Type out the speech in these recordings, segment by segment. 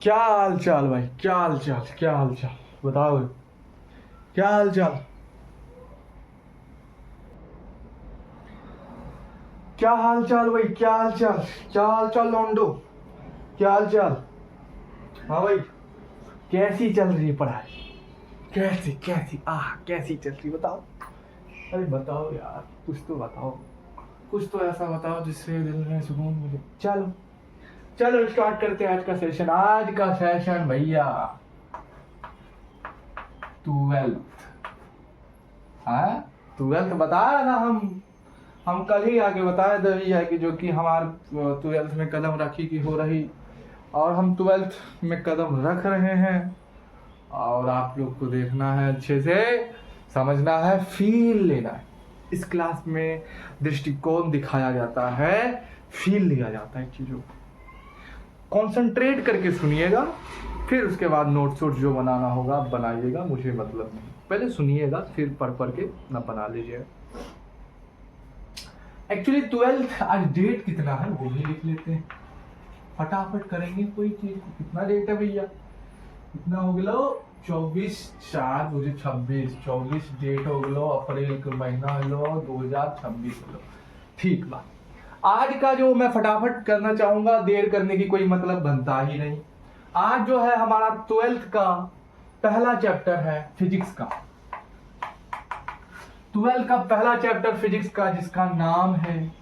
क्या हाल चाल भाई, क्या हाल चाल, क्या हाल चाल, बताओ। क्या हाल चाल, क्या हाल चाल भाई, क्या हाल चाल, क्या हाल चाल लौंडो, क्या हाल चाल। हाँ भाई, कैसी चल रही है पढ़ाई? कैसी कैसी कैसी चल रही, बताओ। अरे बताओ यार, कुछ तो बताओ। कुछ तो ऐसा बताओ जिससे दिल में सुकून मिले। चलो चलो स्टार्ट करते हैं आज का सेशन। आज का सेशन भैया, ट्वेल्थ। हाँ, ट्वेल्थ बता रहा था हम कल ही आके बताया था भैया कि जो कि हमारे ट्वेल्थ में कदम रखी की हो रही, और हम ट्वेल्थ में कदम रख रहे हैं। और आप लोग को देखना है, अच्छे से समझना है, फील लेना है। इस क्लास में दृष्टिकोण दिखाया जाता है, फील लिया जाता है चीज़ों को। कॉन्सेंट्रेट करके सुनिएगा, फिर उसके बाद नोट्स वोट्स जो बनाना होगा आप बनाइएगा, मुझे मतलब नहीं। पहले सुनिएगा, फिर पढ़ पढ़ के ना बना लीजिएगा। एक्चुअली ट्वेल्थ आज डेट कितना है वो भी लिख लेते हैं, फटाफट करेंगे कोई चीज। कितना डेट है भैया, कितना हो गया? 24/4/2026, 24 डेट हो गया, अप्रैल का महीना लो, 2026 लो। ठीक बा। आज का जो मैं फटाफट करना चाहूंगा, देर करने की कोई मतलब बनता ही नहीं। आज जो है हमारा ट्वेल्थ का पहला चैप्टर है फिजिक्स का। ट्वेल्थ का पहला चैप्टर फिजिक्स का, जिसका नाम है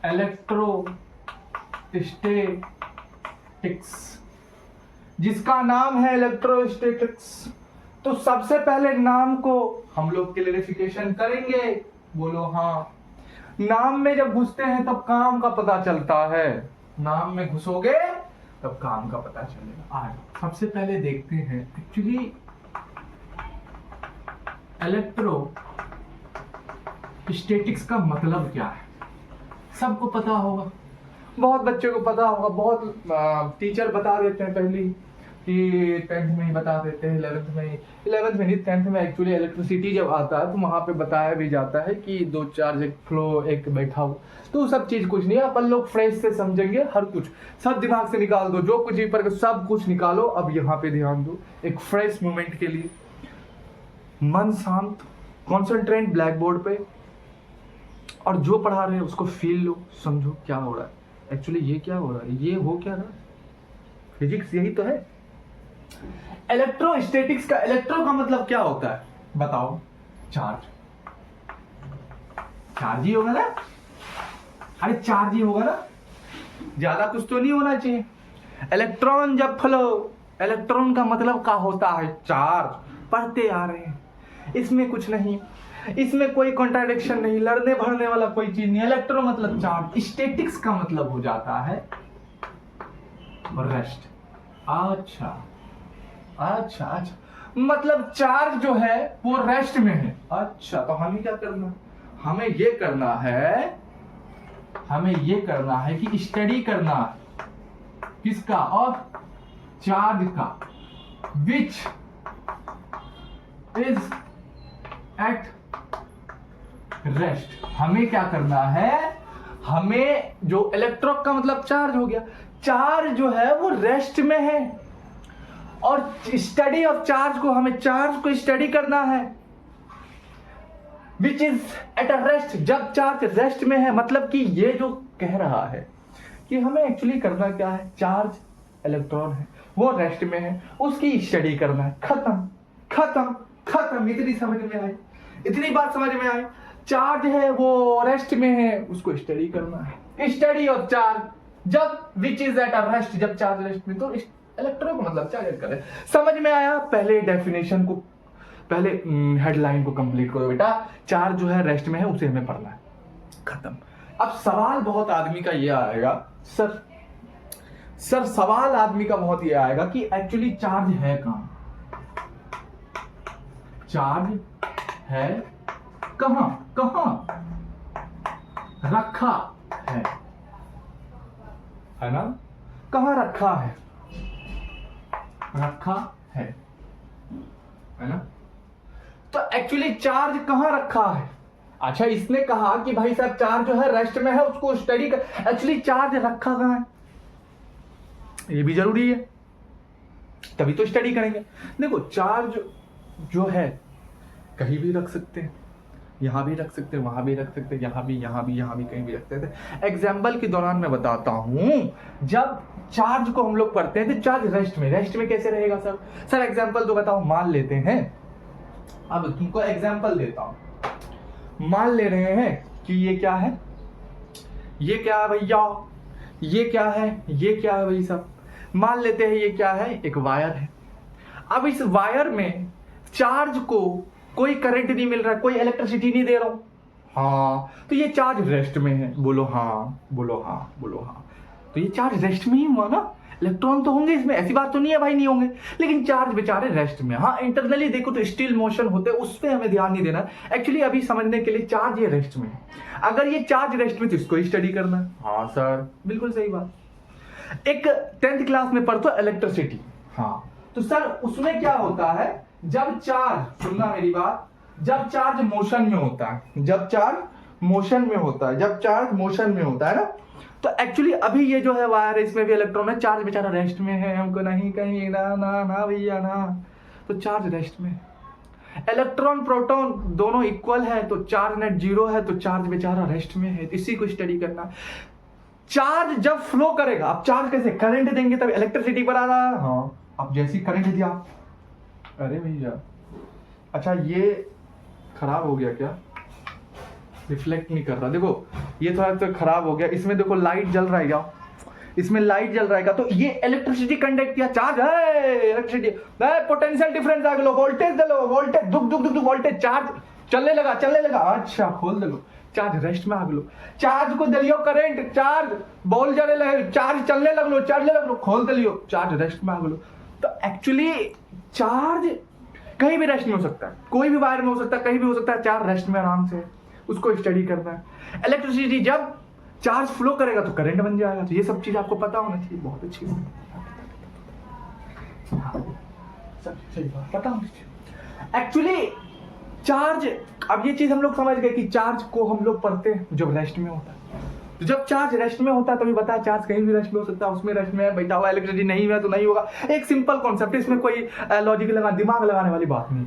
इलेक्ट्रोस्टैटिक्स। जिसका नाम है इलेक्ट्रोस्टैटिक्स। तो सबसे पहले नाम को हम लोग क्लेरिफिकेशन करेंगे। बोलो हाँ। नाम में जब घुसते हैं तब काम का पता चलता है। नाम में घुसोगे तब काम का पता चलेगा। आज सबसे पहले देखते हैं एक्चुअली इलेक्ट्रोस्टैटिक्स का मतलब क्या है। सबको पता होगा, बहुत बच्चों को पता होगा, बहुत टीचर बता देते हैं पहले कि 10th में ही बता देते हैं, 11th में ही। 11th में नहीं, 10th में एक्चुअली इलेक्ट्रिसिटी जब आता है तो वहाँ पे बताया भी जाता है कि 2 चार्ज एक फ्लो एक बैठा हो। तो सब चीज़ कुछ नहीं है, अपन लोग फ्रेश से समझेंगे। हर कुछ सब दिमाग से निकाल दो, जो कुछ भी पर सब कुछ निकालो। अब यहाँ पे ध्यान दो, एक फ्रेश मोमेंट के लिए मन शांत, कॉन्सेंट्रेट ब्लैक बोर्ड पे, और जो पढ़ा रहे हैं उसको फील लो, समझो क्या हो रहा है। एक्चुअली ये क्या हो रहा है, ये हो क्या रहा है, फिजिक्स यही तो है। इलेक्ट्रोस्टैटिक्स का इलेक्ट्रो का मतलब क्या होता है बताओ? चार्ज। चार्ज ही होगा ना, अरे चार्ज ही होगा ना, ज्यादा कुछ तो नहीं होना चाहिए। इलेक्ट्रॉन जब फ्लो, इलेक्ट्रॉन का मतलब क्या होता है? चार्ज। पढ़ते आ रहे हैं, इसमें कुछ नहीं, इसमें कोई कॉन्ट्राडिक्शन नहीं, लड़ने भरने वाला कोई चीज नहीं। इलेक्ट्रो मतलब चार्ज, स्टैटिक्स का मतलब हो जाता है रेस्ट। अच्छा अच्छा अच्छा, मतलब चार्ज जो है वो रेस्ट में है। अच्छा, तो हमें क्या करना, हमें ये करना है, हमें ये करना है कि स्टडी करना है किसका? और चार्ज का, विच इज एट रेस्ट। हमें क्या करना है, हमें जो इलेक्ट्रॉन का मतलब चार्ज हो गया, चार्ज जो है वो रेस्ट में है। और स्टडी ऑफ चार्ज को, हमें चार्ज को स्टडी करना है, which is at a rest, जब चार्ज रेस्ट में है। मतलब कि ये जो कह रहा है कि हमें एक्चुअली करना क्या है, चार्ज इलेक्ट्रॉन है वो रेस्ट में है, उसकी स्टडी करना है। खत्म खत्म खत्म। इतनी समझ में आई, इतनी बात समझ में आई। चार्ज है वो रेस्ट में है, उसको स्टडी करना है। स्टडी ऑफ चार्ज जब which is at a rest, जब चार्ज रेस्ट में, तो इलेक्ट्रॉन का मतलब चार्ज करें। समझ में आया? पहले डेफिनेशन को, पहले हेडलाइन को कंप्लीट करो बेटा। चार्ज जो है रेस्ट में है, उसे हमें पढ़ना है। खत्म। अब सवाल बहुत आदमी का ये आएगा, सर सवाल आदमी का बहुत ये आएगा कि एक्चुअली चार्ज है कहां? चार्ज है कहां? कहां रखा है ना? कहां रखा है? रखा है ना? तो एक्चुअली चार्ज कहां रखा है? अच्छा, इसने कहा कि भाई साहब चार्ज जो है रेस्ट में है, उसको स्टडी कर। एक्चुअली चार्ज रखा कहां है? ये भी जरूरी है, तभी तो स्टडी करेंगे। देखो चार्ज जो है कहीं भी रख सकते हैं, यहाँ भी रख सकते हैं, वहां भी रख सकते हैं, यहाँ भी कहीं भी रख सकते हैं। एग्जाम्पल के दौरान मैं बताता हूं, जब चार्ज को हम लोग पढ़ते हैं तो चार्ज रेस्ट में कैसे रहेगा सर एग्जाम्पल तो बताओ। मान लेते हैं, अब तुमको एग्जाम्पल देता हूं। मान ले रहे हैं कि ये क्या है, ये क्या है भैया, ये क्या है, ये क्या है भाई सब। मान लेते हैं ये क्या है, एक वायर है। अब इस वायर में चार्ज को कोई करंट नहीं मिल रहा, कोई इलेक्ट्रिसिटी नहीं दे रहा हूं, हाँ, तो ये चार्ज रेस्ट में है। बोलो हाँ, बोलो हाँ, बोलो हाँ। तो ये चार्ज रेस्ट में ही हुआ ना, इलेक्ट्रॉन तो होंगे इसमें, ऐसी बात तो नहीं है भाई नहीं होंगे, लेकिन चार्ज बेचारे रेस्ट में। हाँ इंटरनली देखो तो स्टिल मोशन होते हैं, उस पर हमें ध्यान नहीं देना। एक्चुअली अभी समझने के लिए चार्ज ये रेस्ट में है। अगर ये चार्ज रेस्ट में तो इसको ही स्टडी करना है। हाँ सर बिल्कुल सही बात। एक 10th क्लास में पढ़ते हो इलेक्ट्रिसिटी, हाँ, तो सर उसमें क्या होता है, जब चार्ज, सुनना मेरी बात, जब चार्ज मोशन में होता है, जब चार्ज मोशन में होता है, जब चार्ज मोशन में होता है ना, तो एक्चुअली अभी ये जो है वायर, इसमें भी इलेक्ट्रॉन है, चार्ज बेचारा रेस्ट में है, हमको नहीं कहीं ना ना ना भैया ना, तो चार्ज रेस्ट में। इलेक्ट्रॉन प्रोटॉन दोनों इक्वल है, तो चार्ज नेट 0 है, तो चार्ज बेचारा रेस्ट में है। इसी को स्टडी करना। चार्ज जब फ्लो करेगा, अब चार्ज कैसे, करंट देंगे तब इलेक्ट्रिसिटी पर आ रहा है, हाँ, अब जैसी करंट दिया, अरे भैया अच्छा ये खराब हो गया क्या, रिफ्लेक्ट नहीं कर रहा, देखो ये थोड़ा तो खराब हो गया। इसमें देखो लाइट जल रहा है क्या, इसमें लाइट जल रहा है, तो ये इलेक्ट्रिसिटी कंडक्ट किया, चार्ज है, इलेक्ट्रिसिटी पोटेंशियल डिफरेंस आ गया, वोल्टेज दे लो, वोल्टेज दुख दुख दुख वोल्टेज, चार्ज चलने लगा, अच्छा खोल दे लो, चार्ज रेस्ट में आ गलो, चार्ज को दलियो करंट, चार्ज बॉल जले लगे, चार्ज चलने लगलो, खोल दलियो, चार्ज रेस्ट में आ गलो। तो एक्चुअली चार्ज कहीं भी रेस्ट में हो सकता है, कोई भी वायर में हो सकता है, कहीं भी हो सकता है, चार्ज रेस्ट में आराम से, उसको स्टडी करना है। इलेक्ट्रिसिटी जब चार्ज फ्लो करेगा तो करंट बन जाएगा, तो ये सब चीज आपको पता होना चाहिए, बहुत अच्छी बात, सही बात पता होना चाहिए। एक्चुअली चार्ज, अब ये चीज हम लोग समझ गए कि चार्ज को हम लोग पढ़ते हैं जब रेस्ट में होता है। तो जब चार्ज रेस्ट में होता है तभी बताया, चार्ज कहीं भी रेस्ट में हो सकता है, उसमें रेस्ट में है, बैठा हुआ, इलेक्ट्रिसिटी नहीं है तो नहीं होगा। एक सिंपल कॉन्सेप्ट, इसमें कोई लॉजिक दिमाग लगाने वाली बात नहीं।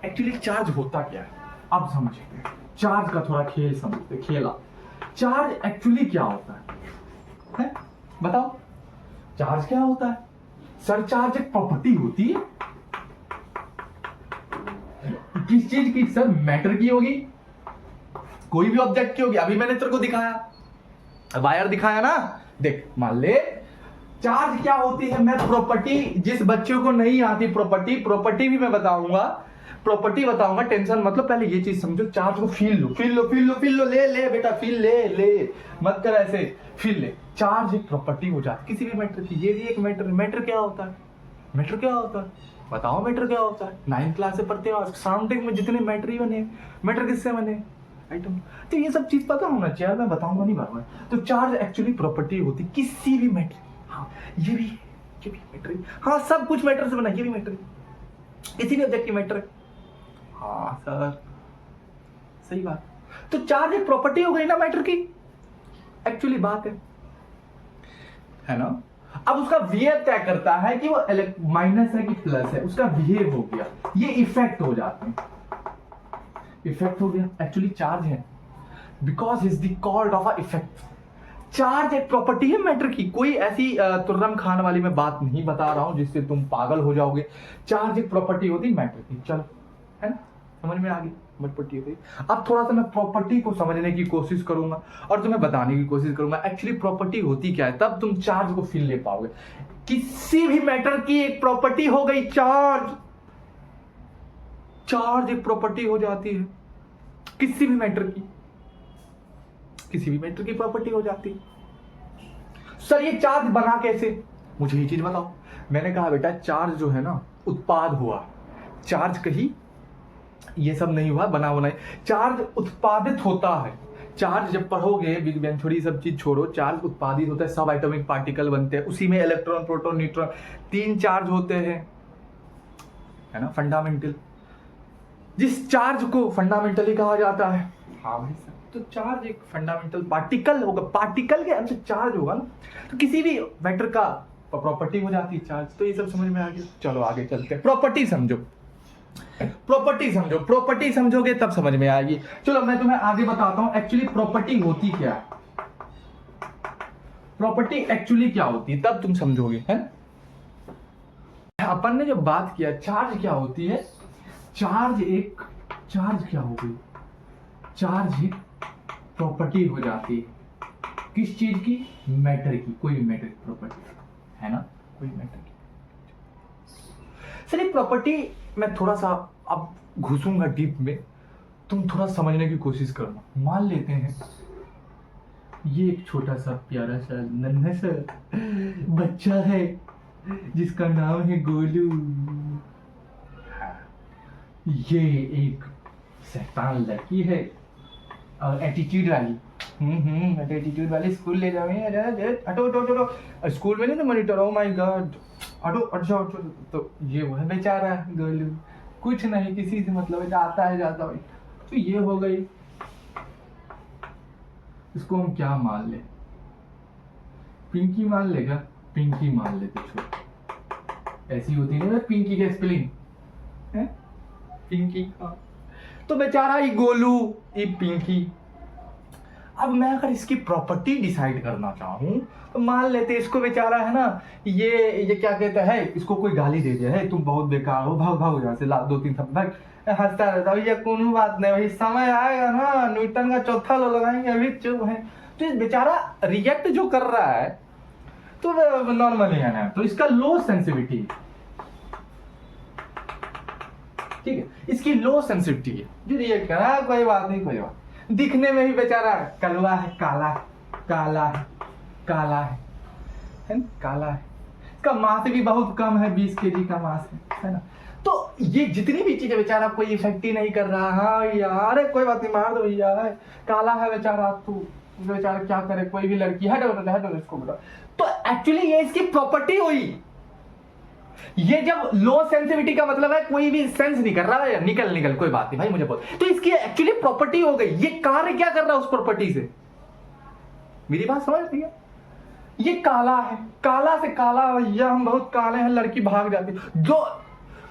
एक्चुअली चार्ज होता क्या है अब समझते हैं, चार्ज का थोड़ा खेल समझते, खेला। चार्ज एक्चुअली क्या होता है बताओ, चार्ज क्या होता है सर? चार्ज एक प्रॉपर्टी होती है, किस चीज की सर? मैटर की होगी, कोई भी ऑब्जेक्ट की होगी। अभी मैंने तेरे को दिखाया, वायर दिखाया ना, देख मान ले चार्ज क्या होती है, मैं प्रॉपर्टी, जिस बच्चों को नहीं आती प्रॉपर्टी भी मैं बताऊंगा, टेंशन मतलब, पहले ये चीज समझो, चार्ज को फील लो, ले बेटा, फील ले, मत कर ऐसे, फील ले। चार्ज एक प्रॉपर्टी हो जाती किसी भी मैटर की, ये भी एक मैटर क्या होता है, बताओ मैटर क्या होता है? 9th क्लास से पढ़ते हो, सराउंडिंग में जितने मैटर ही बने, मैटर किससे बने, आइटम। तो ये सब चीज पता होना चाहिए, मैं बताऊंगा नहीं बार बार। तो चार्ज एक्चुअली प्रॉपर्टी होती किसी भी मैटर, हाँ ये भी मैटर, हाँ सब कुछ मैटर से बना, ये भी मैटर, किसी भी ऑब्जेक्ट की मैटर है, हाँ सर सही बात। तो चार्ज एक प्रॉपर्टी हो गई ना मैटर की, एक्चुअली बात है ना। अब उसका बिहेव क्या करता है कि वो माइनस है कि प्लस है, उसका बिहेव हो गया, ये इफेक्ट हो जाते हैं, इफेक्ट हो गया। एक्चुअली चार्ज है because is the called of a effect. Charge एक प्रॉपर्टी है मैटर की, कोई ऐसी तुर्रम खान वाली मैं बात नहीं बता रहा हूं जिससे तुम पागल हो जाओगे। चार्ज एक प्रॉपर्टी होती मैटर की, चलो है ना, समझ में आ गई प्रॉपर्टी होती। अब थोड़ा सा मैं प्रॉपर्टी को समझने की कोशिश करूंगा और तुम्हें बताने की कोशिश करूंगा एक्चुअली प्रॉपर्टी होती क्या है, तब तुम चार्ज को फील ले पाओगे। किसी भी मैटर की एक प्रॉपर्टी हो गई चार्ज एक प्रॉपर्टी हो जाती है, किसी भी मैटर की प्रॉपर्टी हो जाती है। सर ये चार्ज बना कैसे, मुझे ये चीज बताओ। मैंने कहा बेटा चार्ज जो है ना उत्पाद हुआ, चार्ज कहीं ये सब नहीं हुआ बना बनाई, चार्ज उत्पादित होता है। चार्ज जब पढ़ोगे बिग बैंग थ्योरी सब चीज छोड़ो, चार्ज उत्पादित होता है, सब एटॉमिक पार्टिकल बनते हैं, उसी में इलेक्ट्रॉन प्रोटॉन न्यूट्रॉन 3 चार्ज होते हैं, है ना, फंडामेंटल। जिस चार्ज को फंडामेंटली कहा जाता है, हाँ भाई सर, तो चार्ज एक फंडामेंटल पार्टिकल होगा, पार्टिकल के अंदर चार्ज होगा ना। तो किसी भी वेक्टर का प्रॉपर्टी हो जाती है चार्ज। तो ये सब समझ में आ गया। चलो आगे चलते हैं। प्रॉपर्टी समझो, प्रॉपर्टी समझो, प्रॉपर्टी समझोगे तब समझ में आएगी। चलो मैं तुम्हें आगे बताता हूं एक्चुअली प्रॉपर्टी होती क्या है, प्रॉपर्टी एक्चुअली क्या होती है, तब तुम समझोगे, है। अपन ने जो बात किया चार्ज क्या होती है, चार्ज क्या हो गई, चार्ज एक प्रॉपर्टी हो जाती है। किस चीज की, मैटर की, कोई मैटर की प्रॉपर्टी, है ना, कोई मैटर की। चलिए प्रॉपर्टी मैं थोड़ा सा अब घुसूंगा डीप में, तुम थोड़ा समझने की कोशिश करना। मान लेते हैं ये एक छोटा सा प्यारा सा नन्हा सा बच्चा है जिसका नाम है गोलू। ये एक शैतान लड़की है और एटीट्यूड वाली, एटीट्यूड वाली, स्कूल ले जाओ, हटो हटो हटो, स्कूल में नहीं तो मॉनिटर, ओ माय गॉड, हटो हटो हटो। तो ये वो है बेचारा गोलू, कुछ नहीं, किसी से मतलब है, आता है जाता है। तो ये हो गई, इसको हम क्या मान ले, पिंकी मान लेगा, पिंकी मान लेते, छोड़, ऐसी होती है ना पिंकी के स्पेलिंग है, पिंकी। हाँ, तो बेचारा ये गोलू, ये पिंकी। अब मैं अगर इसकी प्रॉपर्टी डिसाइड करना चाहूं तो मान लेते इसको बेचारा है ना, ये क्या कहते हैं, इसको कोई गाली दे दिया है, तुम बहुत बेकार हो, भाग भाग यहाँ से, ला 2-3 थप्पड़, हंसता रहता है, ये कोई बात नहीं, वही समय आएगा ना, न्यूटन का चौथा लो लगाएंगे, अभी चुप है। तो ये बेचारा रिएक्ट जो कर रहा है तो नॉर्मली है ना, तो इसका लो सेंसिटिविटी, ठीक है, इसकी लो सेंसिटिविटी है, जो रिएक्ट कर रहा है, कोई बात नहीं, कोई बात। दिखने में ही बेचारा कलवा है, काला है, काला है, काला है ना, काला है, इसका मांस भी बहुत कम है, 20 kg का मांस है ना। तो ये जितनी भी चीजें बेचारा कोई इफेक्ट ही नहीं कर रहा। हाँ यार कोई बात नहीं, मार दो भैया, काला है बेचारा, तू बेचारा क्या करे, कोई भी लड़की हटो इसको बोला। तो एक्चुअली ये इसकी प्रॉपर्टी हुई। ये जब लो सेंसिटिविटी का मतलब है कोई भी सेंस नहीं कर रहा है, निकल कोई बात नहीं भाई, मुझे बोल, तो इसकी एक्चुअली प्रॉपर्टी हो गई। ये कार्य क्या कर रहा है उस प्रॉपर्टी से, मेरी बात समझ रही है। ये काला है, काला से काला, भैया हम बहुत काले हैं, लड़की भाग जाती, जो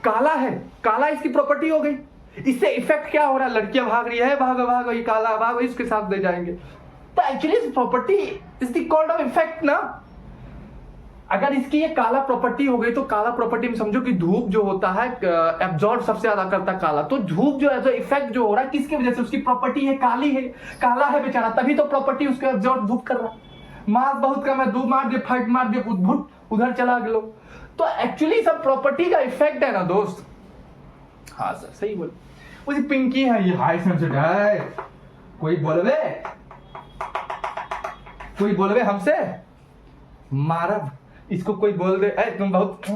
काला है, काला इसकी प्रॉपर्टी हो गई। इससे इफेक्ट क्या हो रहा है, लड़कियां भाग रही है, भागो भागो, ये काला भागो, इसके साथ ले जाएंगे। तो actually property is the called off effect ना। अगर इसकी ये काला प्रॉपर्टी हो गई तो काला प्रॉपर्टी में समझो कि धूप जो होता है एब्जॉर्ब सबसे ज्यादा करता है काला। तो धूप जो है, जो इफेक्ट जो हो रहा है किसकी वजह से, उसकी प्रॉपर्टी है, काली है, काला है बेचारा, तभी तो प्रॉपर्टी उसके एब्जॉर्ब धूप कर रहा है। मास बहुत कम है, धूप मार दे, फाइट मार दे, उधर चला गया। तो एक्चुअली सब प्रॉपर्टी का इफेक्ट है ना दोस्त। हाँ सर सही बोल। उसी पिंकी है, ये हाई सेंसिटिव है, कोई बोलवे हमसे मारब, इसको कोई बोल दे तुम बहुत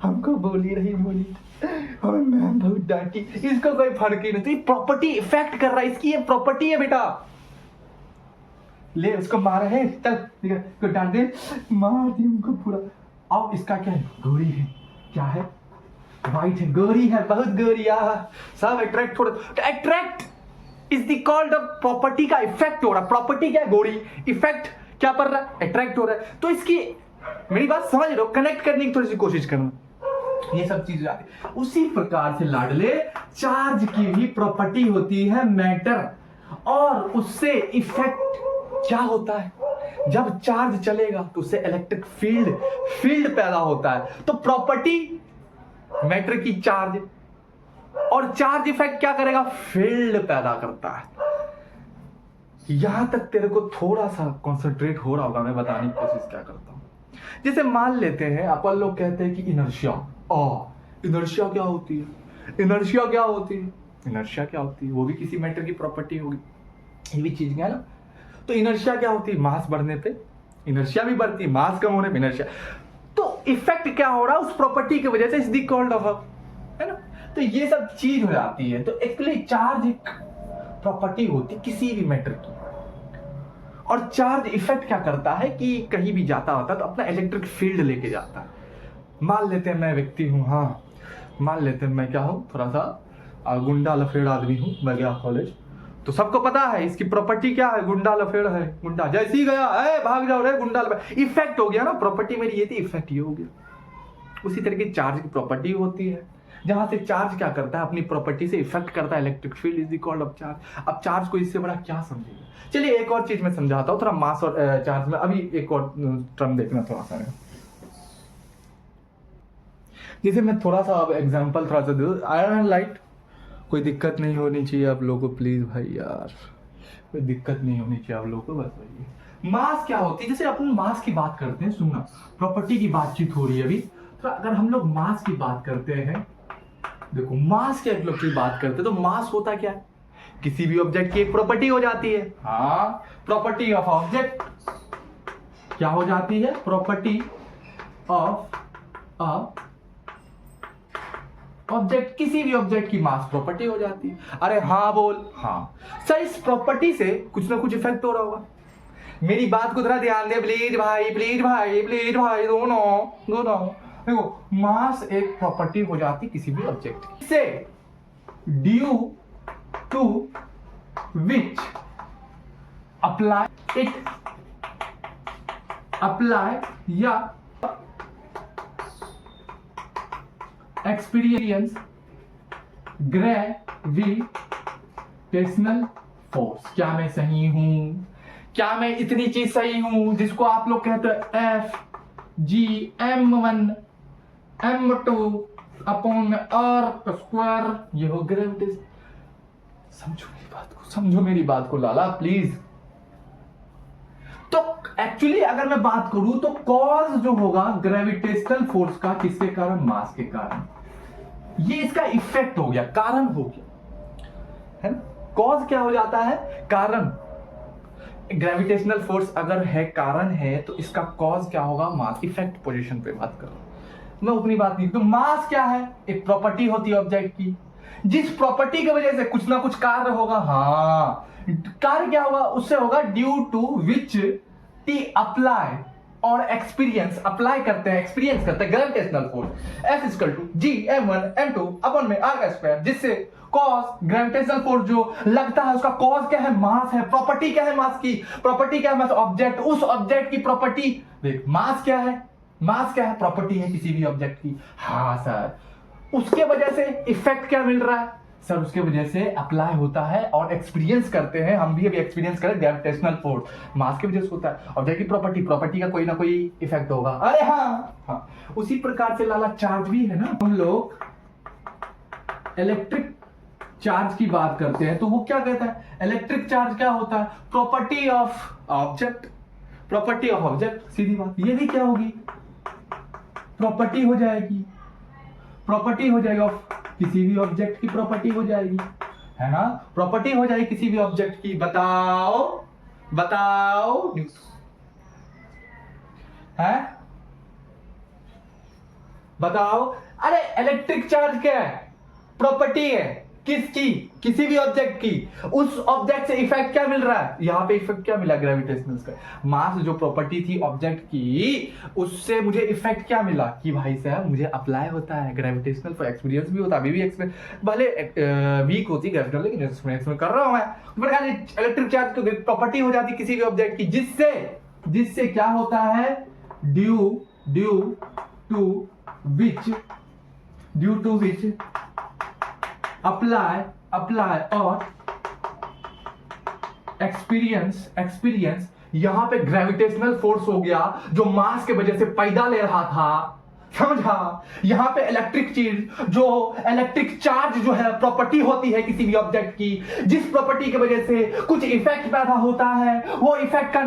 हमको बोली हमें मैम बहुत डांटी, इसको कोई फर्क ही नहीं। तो ये प्रॉपर्टी इफेक्ट कर रहा है, इसकी ये प्रॉपर्टी है बेटा। ले उसको मारा है, चल डांट दे, मार दी उनको पूरा। अब इसका क्या है, गोरी है, क्या है, वाइट है, गोरी है, बहुत गोरी, सब अट्रैक्ट थोड़ा, attract is the called off property का इफेक्ट हो रहा है। प्रॉपर्टी क्या है, गोरी, इफेक्ट क्या कर रहा है, अट्रैक्ट हो रहा है। तो इसकी मेरी बात समझ रहे हो, कनेक्ट करने की थोड़ी सी कोशिश करना, ये सब चीजें आती है। उसी प्रकार से लाडले चार्ज की भी प्रॉपर्टी होती है मैटर, और उससे इफेक्ट क्या होता है, जब चार्ज चलेगा तो उससे इलेक्ट्रिक फील्ड पैदा होता है। तो प्रॉपर्टी मैटर की चार्ज, और चार्ज इफेक्ट क्या करेगा, फील्ड पैदा करता है। यहां तक तेरे को थोड़ा सा कंसंट्रेट हो रहा होगा, मैं बताने की कोशिश क्या करता हूं। जैसे मान लेते हैं अपन लोग कहते हैं कि इनर्शिया, इनर्शिया क्या होती है, इनर्शिया क्या होती है, इनर्शिया क्या होती है, वो भी किसी मैटर की प्रॉपर्टी होगी, ये भी चीज है ना। तो इनर्शिया क्या होती है, मास बढ़ने पे इनर्शिया भी बढ़ती है, मास कम होने पे इनर्शिया। तो इफेक्ट क्या हो रहा है उस प्रॉपर्टी की वजह से, इज द कॉल्ड ऑफ, है ना। तो ये सब चीज हो जाती है। तो एक्चुअली चार्ज एक प्रॉपर्टी होती है किसी भी मैटर की, और चार्ज इफेक्ट क्या करता है कि कहीं भी जाता होता है तो अपना इलेक्ट्रिक फील्ड लेके जाता है। मान लेते हैं मैं व्यक्ति हूं, मान लेते हैं मैं क्या हूं, थोड़ा सा गुंडा लफेड़ आदमी हूं, मैं गया कॉलेज, तो सबको पता है इसकी प्रॉपर्टी क्या है, गुंडा लफेड़ है, गुंडा जैसे ही गया ए भाग जाओ रे गुंडा लफेड़, इफेक्ट हो गया ना, प्रॉपर्टी मेरी ये थी, इफेक्ट ये हो गया। उसी तरह की चार्ज की प्रॉपर्टी होती है, जहां से चार्ज क्या करता है, अपनी प्रॉपर्टी से इफेक्ट करता है, electric field is equal of charge. अब चार्ज को इससे बड़ा क्या समझेगा। चलिए एक और चीज मैं समझाता हूँ, थोड़ा मास और चार्ज में अभी एक और टर्म देखना थोड़ा सा, जैसे मैं थोड़ा सा अब एग्जांपल थोड़ा सा दे दूं, आयरन एंड लाइट, कोई दिक्कत नहीं होनी चाहिए आप लोगों को, प्लीज भाई यार, कोई दिक्कत नहीं होनी चाहिए आप लोगों को, बस भाई। मास क्या होती है, जैसे अपन मास की बात करते हैं, सुनना, प्रॉपर्टी की बातचीत हो रही है अभी, तो अगर हम लोग मास की बात करते हैं, देखो मास के लोग की बात करते हैं, तो मास होता क्या है, किसी भी ऑब्जेक्ट की एक प्रॉपर्टी हो जाती है। हाँ, प्रॉपर्टी ऑफ ऑब्जेक्ट क्या हो जाती है, प्रॉपर्टी ऑफ ऑब्जेक्ट, किसी भी ऑब्जेक्ट की मास प्रॉपर्टी हो जाती है। अरे हाँ बोल, हाँ सर, इस प्रॉपर्टी से कुछ ना कुछ इफेक्ट हो रहा होगा। मेरी बात को जरा ध्यान दे प्लीज भाई, प्लीज भाई, प्लीज भाई, दोनों देखो, मास एक प्रॉपर्टी हो जाती किसी भी ऑब्जेक्ट की, से ड्यू टू विच अप्लाई या एक्सपीरियंस ग्रेविटेशनल फोर्स। क्या मैं सही हूं, क्या मैं इतनी चीज सही हूं जिसको आप लोग कहते हैं FGM1 M2 upon R square, ये हो ग्रेविटेशन। समझो मेरी बात को लाला प्लीज। तो एक्चुअली अगर मैं बात करूं तो कॉज जो होगा ग्रेविटेशनल फोर्स का, किसके कारण, मास के कारण, ये इसका इफेक्ट हो गया, कारण हो गया, है ना। कॉज क्या हो जाता है, कारण। ग्रेविटेशनल फोर्स अगर है, कारण है, तो इसका कॉज क्या होगा, मास। इफेक्ट पोजीशन पे बात कर रहा हूं मैं, उतनी बात नहीं। तो मास क्या है, एक प्रॉपर्टी होती है ऑब्जेक्ट की, जिस प्रॉपर्टी की वजह से कुछ ना कुछ कार्य होगा। हाँ, कार्य क्या होगा, उससे होगा ड्यू टू विच टी अप्लाई और एक्सपीरियंस, अप्लाई करते हैं, एक्सपीरियंस करते हैं ग्रेविटेशनल फोर्स F=GM1M2 अपॉन में R स्क्वायर, जिससे कॉज ग्रेविटेशनल फोर्स जो लगता है उसका कॉज क्या है, मास है। प्रॉपर्टी क्या है मास की, प्रॉपर्टी क्या है मास, ऑब्जेक्ट, उस ऑब्जेक्ट की प्रॉपर्टी। देख मास क्या है, मास क्या है, प्रॉपर्टी है किसी भी ऑब्जेक्ट की। हाँ सर, उसके वजह से इफेक्ट क्या मिल रहा है सर, उसके वजह से अप्लाई होता है और एक्सपीरियंस करते हैं, हम भी अभी एक्सपीरियंस करें ग्रेविटेशनल फोर्स, मास की वजह से होता है। ऑब्जेक्ट की प्रॉपर्टी का कोई ना कोई इफेक्ट होगा। अरे हाँ, उसी प्रकार से लाला चार्ज भी है ना। हम लोग इलेक्ट्रिक चार्ज की बात करते हैं तो वो क्या कहता है, इलेक्ट्रिक चार्ज क्या होता है, property of object, property of object, सीधी बात। ये भी क्या होगी, प्रॉपर्टी हो जाएगी, प्रॉपर्टी हो जाएगी ऑफ किसी भी ऑब्जेक्ट की प्रॉपर्टी हो जाएगी, है ना, प्रॉपर्टी हो जाएगी किसी भी ऑब्जेक्ट की। बताओ है, बताओ। अरे इलेक्ट्रिक चार्ज क्या है, प्रॉपर्टी है किसकी, किसी भी ऑब्जेक्ट की, उस ऑब्जेक्ट से इफेक्ट क्या मिल रहा है, यहां पे इफेक्ट क्या मिला, ग्रेविटेशनल का। मास जो प्रॉपर्टी थी ऑब्जेक्ट की, उससे मुझे इफेक्ट क्या मिला कि भाई साहब मुझे अप्लाई होता है ग्रेविटेशनल फॉर एक्सपीरियंस भी होता है, अभी भी एक्सपीरियंस भले वीक होती ग्रेविटेशनल, लेकिन एक्सपीरियंस में कर रहा हूं मैं। इलेक्ट्रिक चार्ज की प्रॉपर्टी हो जाती किसी भी ऑब्जेक्ट की, जिससे क्या होता है, ड्यू टू विच अप्लाई और एक्सपीरियंस, यहां पे ग्रेविटेशनल फोर्स हो गया जो मास के वजह से पैदा ले रहा था, समझा। यहां पे इलेक्ट्रिक चार्ज जो है प्रॉपर्टी होती है किसी भी ऑब्जेक्ट की, जिस प्रॉपर्टी की वजह से कुछ इफेक्ट पैदा होता है, वो इफेक्ट का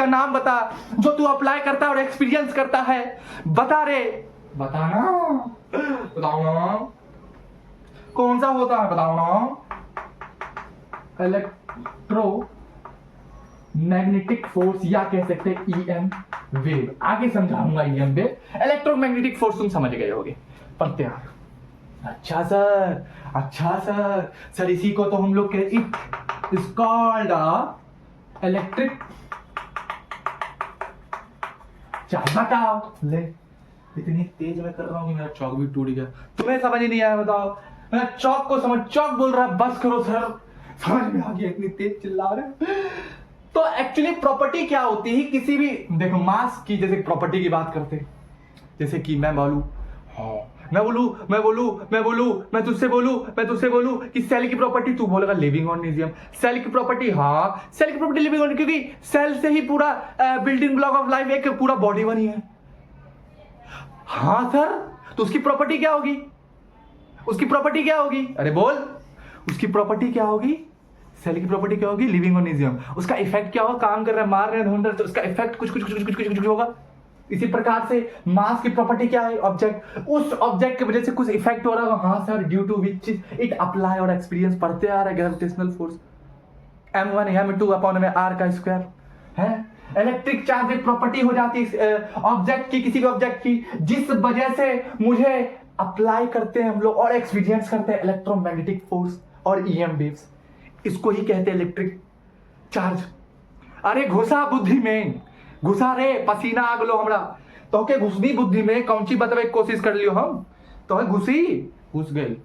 नाम बता, जो तू अप्लाई करता है और एक्सपीरियंस करता है। बताओ ना कौन सा होता है, बताओ ना। इलेक्ट्रो मैग्नेटिक फोर्स, या कह सकते हैं EM वेव, आगे समझाऊंगा EM वेव। इलेक्ट्रोमैग्नेटिक फोर्स तुम समझ गए होगे, प्रत्याग। अच्छा सर, इसी को तो हम लोग कहते, it is called electric charge. बताओ, ले इतनी तेज मैं कर रहा हूँ कि मेरा चौक भी टूट गया, तुम्हें समझ नहीं आया, बताओ। मैं चौक को समझ, चौक बोल रहा है बस करो सर, समझ में आ गया, इतनी तेज चिल्ला रहे। तो एक्चुअली प्रॉपर्टी क्या होती है किसी भी, देखो मास की जैसे प्रॉपर्टी की बात करते हैं, जैसे कि मैं बोलूं, हाँ मैं तुझसे बोलूं कि सेल की प्रॉपर्टी, तू बोलेगा लिविंग ऑर्गेनिज्म। सेल की प्रॉपर्टी, हाँ सेल की प्रॉपर्टी लिविंग ऑर्गेनिज्म, क्योंकि सेल से ही पूरा बिल्डिंग ब्लॉक ऑफ लाइफ एक पूरा बॉडी बनी है। हाँ सर, तो उसकी प्रॉपर्टी क्या होगी, उसकी प्रॉपर्टी क्या होगी, अरे बोल, उसकी प्रॉपर्टी क्या होगी, सेल की प्रॉपर्टी क्या होगी, लिविंग ऑर्गेनिज्म। उसका इफेक्ट क्या होगा, काम कर रहा है, मार रहे हैं, ढूंढ रहे हैं, तो उसका इफेक्ट कुछ होगा। इसी प्रकार से मास की प्रॉपर्टी क्या है, ऑब्जेक्ट, उस ऑब्जेक्ट की वजह से कुछ इफेक्ट हो रहा होगा, हाँ sir, due to which it apply और एक्सपीरियंस पढ़ते आ रहा है, gravitational force m1 m2 upon में r का स्क्वायर है। इलेक्ट्रिक चार्ज एक प्रॉपर्टी हो जाती है ऑब्जेक्ट की, किसी भी ऑब्जेक्ट की, जिस वजह से मुझे अप्लाई करते हैं हम लोग और एक्सपीरियंस करते हैं इलेक्ट्रोमैग्नेटिक फोर्स और ईएम वेव्स, इसको ही कहते हैं इलेक्ट्रिक चार्ज। अरे घुसा बुद्धि में, घुसा रे पसीना आ गलो हमरा, तो के घुसनी बुद्धि में कौन सी बतावे कोशिश कर लियो हम, तो घुस गई।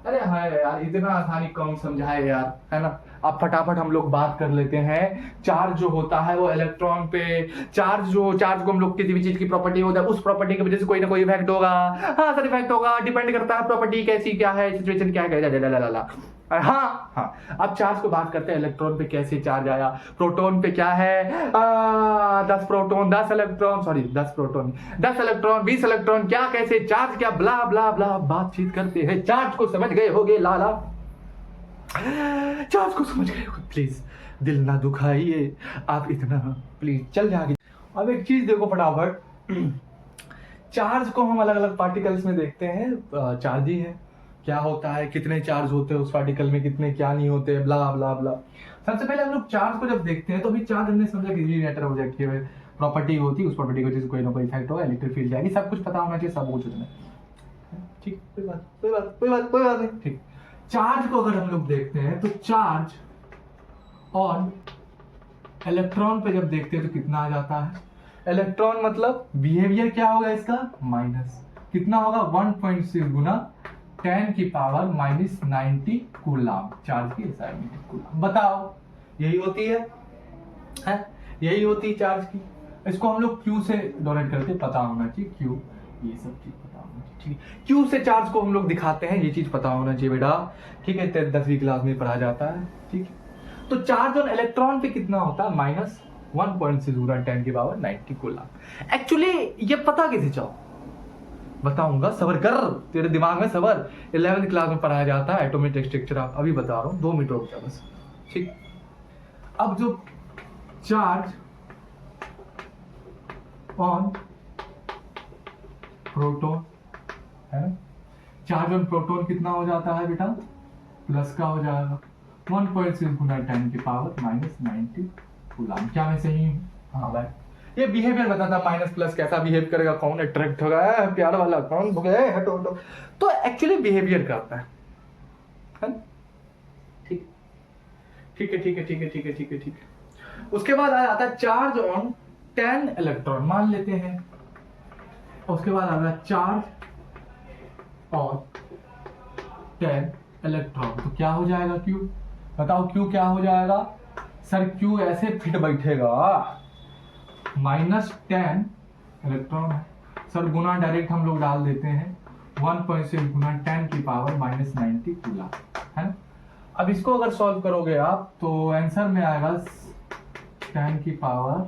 अरे हाँ यार, इतना आसानी कौन समझाए यार, है ना। अब फटाफट हम लोग बात कर लेते हैं। चार्ज जो होता है वो इलेक्ट्रॉन पे, चार्ज को हम लोग किसी भी चीज की प्रॉपर्टी होता है, उस प्रॉपर्टी की वजह से कोई ना कोई इफेक्ट होगा। हाँ सर, इफेक्ट होगा, डिपेंड करता है प्रॉपर्टी कैसी क्या है, सिचुएशन क्या है। हाँ, अब चार्ज को बात करते हैं, इलेक्ट्रॉन पे कैसे चार्ज आया, प्रोटॉन पे क्या है, 10 proton 10 electron, sorry 10 proton 10 electron 20 electron, क्या कैसे चार्ज, क्या ब्ला ब्ला ब्ला बातचीत करते हैं। चार्ज को समझ गए होगे लाला, चार्ज को समझ गए हो, प्लीज दिल ना दुखाइए आप इतना, प्लीज चल जाएगी। अब एक चीज देखो फटाफट, चार्ज को हम अलग अलग पार्टिकल्स में देखते हैं। चार्ज ही है, क्या होता है, कितने चार्ज होते हैं उस पार्टिकल में, कितने क्या नहीं होते, ब्ला ब्ला ब्ला। सबसे पहले हम लोग चार्ज को जब देखते हैं तो अभी चार्ज हमने समझा किसी भी मैटर ऑब्जेक्ट की प्रॉपर्टी होती है, उस प्रॉपर्टी की वजह से कोई ना कोई इफेक्ट होगा, इलेक्ट्रिक फील्ड जाएगी, सब कुछ पता होना चाहिए, सब कुछ उसमें ठीक, कोई बात नहीं, ठीक। चार्ज को अगर हम लोग देखते हैं तो चार्ज और इलेक्ट्रॉन पे जब देखते हैं तो कितना आ जाता है, इलेक्ट्रॉन मतलब बिहेवियर क्या होगा इसका, माइनस कितना होगा, 1.6 गुना 10 की पावर -90 कूलम, चार्ज की असाइनमेंट कूलम। बताओ, यही होती है यही होती है चार्ज की। इसको हम लोग क्यू से डोनेट करते, पता होना चाहिए क्यू, ये सब चीज पता होना चाहिए, ठीक है। क्यू से चार्ज को हम लोग दिखाते हैं, ये चीज पता होना चाहिए बेटा, ठीक है, 10वीं क्लास में पढ़ा जाता है, ठीक है। तो चार्ज ऑन इलेक्ट्रॉन पे कितना होता है, -1.6 गुना 10 की पावर 90 कूलम। एक्चुअली ये पता कैसे चाहो, बताऊंगा, सबर कर, तेरे दिमाग में सबर, 11वीं क्लास में पढ़ाया जाता है एटॉमिक स्ट्रक्चर, अभी बता रहा हूँ, 2 मिनट रुक जा बस, ठीक। अब जो चार्ज ऑन प्रोटॉन है, चार्ज ऑन प्रोटॉन कितना हो जाता है बेटा, प्लस का हो जाएगा 1.6 गुना 10 की पावर -90 कूलम। क्या मैं सही हूँ, हाँ भाई। ये बिहेवियर बताता माइनस प्लस कैसा बिहेव करेगा, कौन अट्रैक्ट होगा, प्यार वाला कौन भगे, हटो हटो, तो एक्चुअली बिहेवियर करता है ठीक, ठीक है ठीक है ठीक है ठीक है ठीक है ठीक है। उसके बाद आ जाता है चार्ज ऑन 10 इलेक्ट्रॉन, मान लेते हैं। उसके बाद आ गया चार्ज ऑन 10 इलेक्ट्रॉन, तो क्या हो जाएगा क्यू, बताओ क्यू क्या हो जाएगा सर, क्यू ऐसे फिट बैठेगा, -10 इलेक्ट्रॉन है सर, गुना डायरेक्ट हम लोग डाल देते हैं 1.6 गुना 10 की पावर -90 कूलम, है ना। अब इसको अगर सॉल्व करोगे आप तो आंसर में आएगा 10 की पावर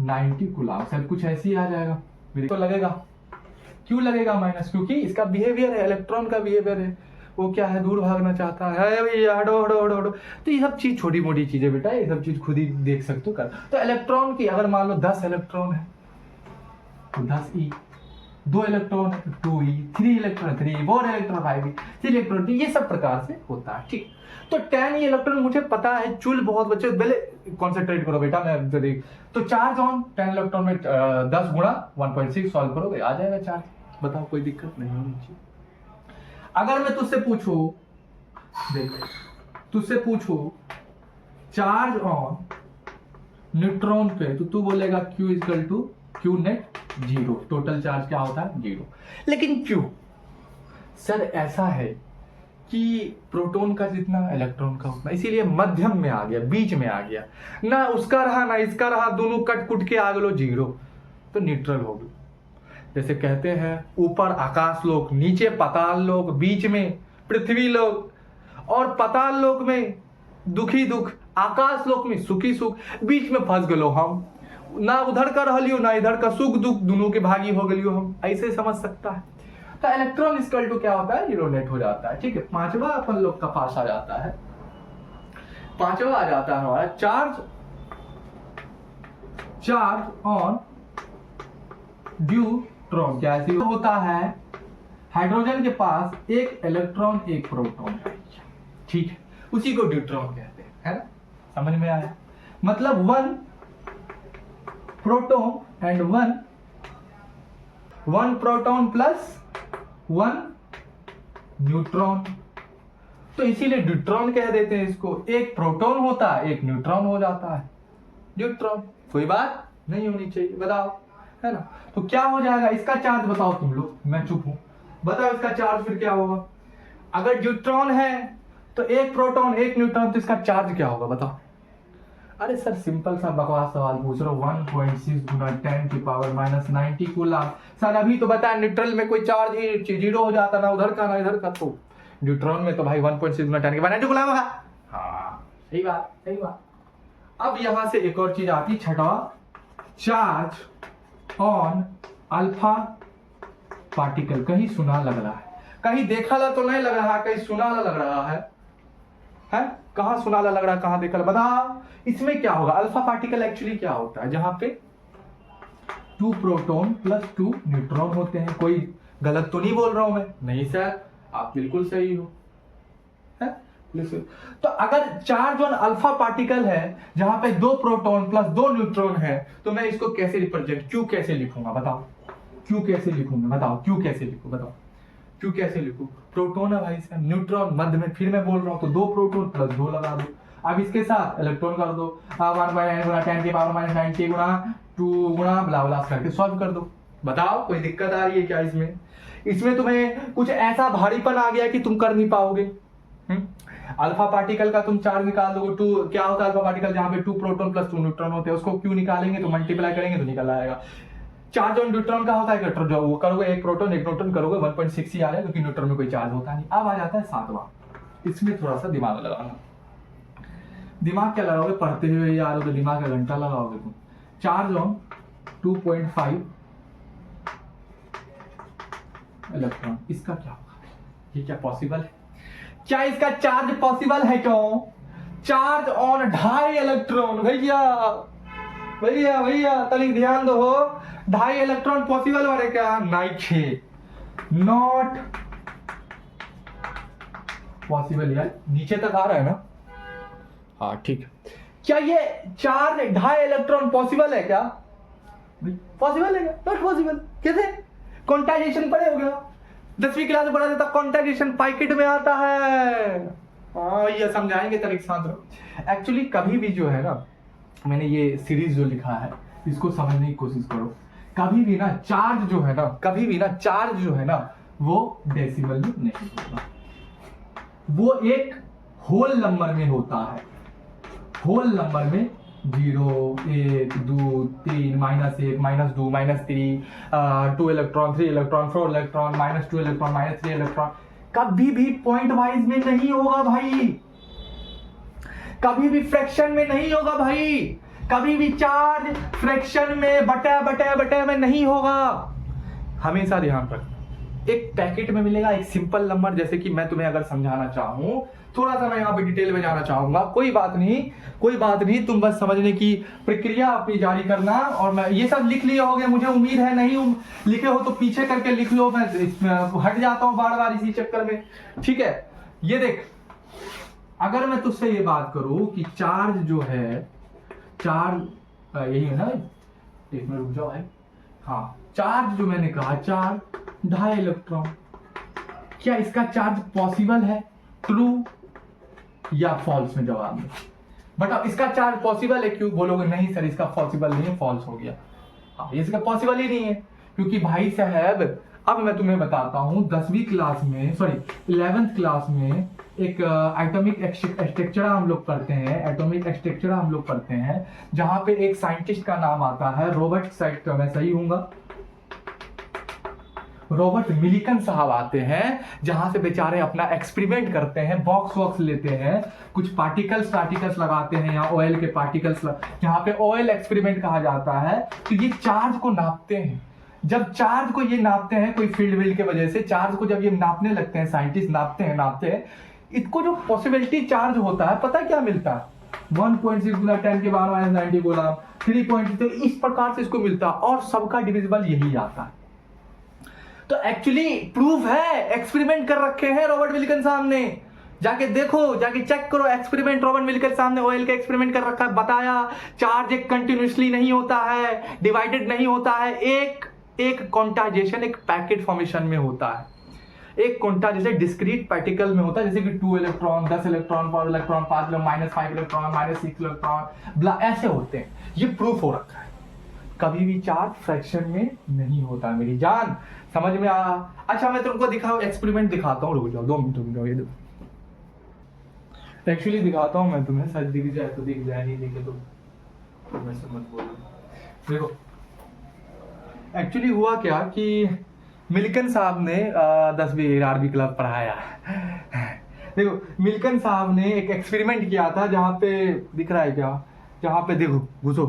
90 कूलम, सर कुछ ऐसे ही आ जाएगा। मेरे को लगेगा क्यों लगेगा माइनस, क्योंकि इसका बिहेवियर है, इलेक्ट्रॉन का बिहेवियर है, वो क्या है, दूर भागना चाहता है भैया, हटो हटो हटो हटो। तो ये सब चीज छोटी मोटी चीजें बेटा, ये सब चीज खुद ही देख सकते हो कर। तो इलेक्ट्रॉन की अगर मान लो 10 इलेक्ट्रॉन है तो 10 2 इलेक्ट्रॉन है तो 2 3 इलेक्ट्रॉन 3 4 इलेक्ट्रॉन 5 6 इलेक्ट्रॉन, ये सब प्रकार से होता है, ठीक। तो 10 इलेक्ट्रॉन मुझे पता है, चुल बहुत बच्चे पहले कॉन्सेंट्रेट करो बेटा, मैं देख। तो चार्ज ऑन 10 इलेक्ट्रॉन में 10 गुणा 1.6 सॉल्व करोगे, आ जाएगा चार्ज, बताओ कोई दिक्कत नहीं होनी चाहिए। अगर मैं तुझसे पूछूं, देख तुझसे पूछूं चार्ज ऑन न्यूट्रॉन पे, तो तू बोलेगा Q equal to Q net 0, total charge क्या होता है 0। लेकिन क्यों सर ऐसा है कि प्रोटॉन का जितना इलेक्ट्रॉन का उतना, इसीलिए मध्यम में आ गया, बीच में आ गया, ना उसका रहा ना इसका रहा, दोनों कट कुट के आ गए जीरो, तो न्यूट्रल हो गई। जैसे कहते हैं ऊपर आकाश लोक, नीचे पाताल लोक, बीच में पृथ्वी लोक, और पाताल लोक में दुखी दुख, आकाश लोक में सुखी सुख, बीच में फंस गलो हम, ना उधर का रहलियो ना इधर का, सुख दुख दोनों के भागी हो गलियो हम, ऐसे समझ सकता है। तो इलेक्ट्रॉन इक्वल टू क्या होता है, जीरो नेट हो जाता है। ठीक है, पांचवा अपन लोग का पास आ जाता है, पांचवा आ जाता है हमारा चार्ज ऑन ड्यूट्रॉन। क्या ऐसे होता है, हाइड्रोजन के पास एक इलेक्ट्रॉन एक प्रोटॉन है, ठीक है, उसी को ड्यूट्रॉन कहते हैं, है ना, समझ में आया। मतलब one proton and one proton plus one neutron, तो इसीलिए ड्यूट्रॉन कह देते हैं इसको। एक प्रोटॉन होता है एक न्यूट्रॉन हो जाता है ड्यूट्रॉन। कोई बात नहीं होनी चाहिए, बताओ, है ना। तो क्या हो जाएगा, इसका चार्ज बताओ तुम लोग, मैं चुप हूं, बताओ इसका चार्ज फिर क्या होगा। अगर ड्यूट्रॉन है तो एक प्रोटॉन एक न्यूट्रॉन, तो इसका चार्ज क्या होगा बताओ। अरे सर सिंपल सा बकवास सवाल पूछ रहा हूँ, 1.6 गुना 10⁻⁻90 कूलम। सर अभी तो बता न्यूट्रल में कोई चार्ज ही जीरो हो जाता, ना उधर का ना इधर का, तो न्यूट्रॉन में तो भाई 1.6 गुना 10⁻90 कूलम होगा। हाँ सही बात सही बात। अब यहां से एक और चीज आती, छठवा, चार्ज ऑन अल्फा पार्टिकल। कहीं सुना लग रहा है, कहीं देखा तो नहीं लग रहा, कहीं सुना लग रहा है कहां सुना लग रहा है, कहां देखा, बताओ इसमें क्या होगा। अल्फा पार्टिकल एक्चुअली क्या होता है, जहां पे 2 प्रोटॉन प्लस 2 न्यूट्रॉन होते हैं। कोई गलत तो नहीं बोल रहा हूं मैं, नहीं सर आप बिल्कुल सही हो, है? तो अगर चार्ज ऑन अल्फा पार्टिकल है जहां पे 2 प्रोटॉन प्लस 2 न्यूट्रॉन है, तो मैं इसको कैसे रिप्रेजेंट, क्यों कैसे लिखूंगा बताओ, क्यों कैसे लिखूंगा बताओ, क्यों कैसे लिखूं बताओ, क्यों कैसे लिखूं। प्रोटॉन है भाई साहब, न्यूट्रॉन मध्य में, फिर मैं बोल रहा हूं तो 2 प्रोटॉन प्लस 2 लगा दो, अब इसके साथ इलेक्ट्रॉन कर दो, 1/n गुना 10⁻⁻90 गुना 2 गुना ब्ला ब्ला करके सॉल्व कर दो। बताओ कोई दिक्कत आ रही है क्या इसमें? इसमें तुम्हें कुछ ऐसा भारीपन आ गया कि तुम कर नहीं पाओगे? अल्फा पार्टिकल का तुम चार्ज निकाल दोगे, 2 क्या होता है अल्फा पार्टिकल, जहां पे 2 प्रोटॉन प्लस 2 न्यूट्रॉन होते हैं, उसको क्यों निकालेंगे तो मल्टीप्लाई करेंगे तो निकल आएगा। चार्ज ऑन न्यूट्रॉन का होता है, जो वो करोगे एक प्रोटॉन एक न्यूट्रॉन करोगे 1.6 ही आ रहा है, क्योंकि न्यूट्रॉन में कोई चार्ज होता नहीं। अब आ जाता है 7वां, इसमें थोड़ा सा दिमाग लगाना। दिमाग क्या लगाओगे, पढ़ते हुए यार हो तो दिमाग का घंटा लगाओगे तुम। चार्ज ऑन 2.5 इलेक्ट्रॉन, इसका क्या होगा, ये क्या पॉसिबल है? क्या इसका चार्ज पॉसिबल है? क्यों? चार्ज ऑन 2.5 इलेक्ट्रॉन, भैया भैया भैया तनिक ध्यान दो, 2.5 इलेक्ट्रॉन पॉसिबल हो रहे क्या? नहीं, नॉट पॉसिबल। यार नीचे तक आ रहा है ना, हाँ ठीक है। क्या ये चार्ज 2.5 इलेक्ट्रॉन पॉसिबल है क्या? पॉसिबल है क्या? Not possible. कैसे? क्वांटाइजेशन पढ़े हो गया, 10वीं क्लास में पढ़ा देता, क्वांटाइजेशन पैकेट में आता है। हाँ ये समझाएंगे तनिक शांत रहो। एक्चुअली कभी भी जो है ना, मैंने ये सीरीज जो लिखा है इसको समझने की कोशिश करो। कभी भी ना चार्ज जो है ना, कभी भी ना चार्ज जो है ना वो डेसिमल में नहीं होता, वो एक होल नंबर में होता है। होल नंबर में 0 1 2 3 -1 -2 -3 2 electron 3 electron 4 electron -2 electron -3 electron, कभी भी पॉइंट वाइज में नहीं होगा भाई, कभी भी फ्रैक्शन में नहीं होगा भाई, कभी भी चार्ज फ्रैक्शन में बटे में नहीं होगा। हमेशा ध्यान रखना, एक पैकेट में मिलेगा एक सिंपल नंबर। जैसे कि मैं तुम्हें अगर समझाना चाहूं, थोड़ा सा मैं यहाँ पे डिटेल में जाना चाहूंगा, कोई बात नहीं, तुम बस समझने की प्रक्रिया अपनी जारी करना। और मैं ये सब लिख लिया होगे, मुझे उम्मीद है, नहीं लिखे हो तो पीछे करके लिख लो, मैं हट जाता हूँ बार बार इसी चक्कर में, ठीक है। ये देख, अगर मैं तुझसे ये बात करूं कि चार्ज जो है, चार्ज यही है ना, एक मिनट रुक जाओ भाई, हाँ चार्ज जो मैंने कहा, चार्ज 2.5 इलेक्ट्रॉन, क्या इसका चार्ज पॉसिबल है? ट्रू या फॉल्स में जवाब में बताओ। इसका चार्ज पॉसिबल है? क्यों बोलोगे नहीं सर इसका पॉसिबल नहीं है, फॉल्स हो गया। हाँ इसका पॉसिबल ही नहीं है, क्योंकि भाई साहब अब मैं तुम्हें बताता हूँ 11वीं क्लास में एक एटॉमिक स्ट्रक्चर हम लोग पढ़ते हैं, जहां पे एक साइंटिस्ट का नाम आता है रॉबर्ट साइट, मैं सही हूँगा, रॉबर्ट मिलिकन साहब आते हैं, जहां से बेचारे अपना एक्सपेरिमेंट करते हैं, बॉक्स लेते हैं, कुछ पार्टिकल्स लगाते हैं, यहाँ ऑयल के पार्टिकल्स, यहाँ पे ऑयल एक्सपेरिमेंट कहा जाता है। तो ये चार्ज को नापते हैं, जब चार्ज को ये नापते हैं कोई फील्ड की वजह से, चार्ज को जब ये नापने लगते हैं, साइंटिस्ट नापते हैं, इसको जो पॉसिबिलिटी चार्ज होता है, पता क्या मिलता है, 1.6 गुना 10 के पावर -90 गुना 3. तो इस प्रकार से इसको मिलता है, और सबका डिविजिबल यही आता है। तो एक्चुअली प्रूफ है, एक्सपेरिमेंट कर रखे हैं रॉबर्ट मिलिकन साहब ने, जाके देखो, जाके चेक करो एक्सपेरिमेंट, रॉबर्ट मिलिकन साहब ने ऑयल का एक्सपेरिमेंट कर रखा है, बताया चार्ज एक कंटिन्यूसली नहीं होता है, डिवाइडेड नहीं होता है, एक क्वांटाइजेशन एक पैकेट फॉर्मेशन में होता है, एक क्वांटा जैसे डिस्क्रीट पार्टिकल में होता है, जैसे कि 2 electron, 10 electron, 5 electron, -5 electron, -6 electron, blah, ऐसे होते हैं। ये प्रूफ हो रखा है, कभी भी चार्ज फ्रैक्शन में नहीं होता मेरी जान, समझ में आ? अच्छा मैं तुमको दिखाओ, एक्सपेरिमेंट दिखाता हूँ, रुक जाओ 2 मिनट, रुक जाओ, ये देखो एक्चुअली दिखाता हूँ मैं तुम्हें, सच दिख जाए तो दिख जाए, नहीं दिखे तो वैसे मत बोलो। देखो एक्चुअली हुआ क्या कि मिलिकन साहब ने 10वीं 11वीं क्लास पढ़ाया। देखो मिलिकन साहब ने एक एक्सपेरिमेंट किया था, जहाँ पे दिख रहा है क्या, जहाँ पे देखो घुसो,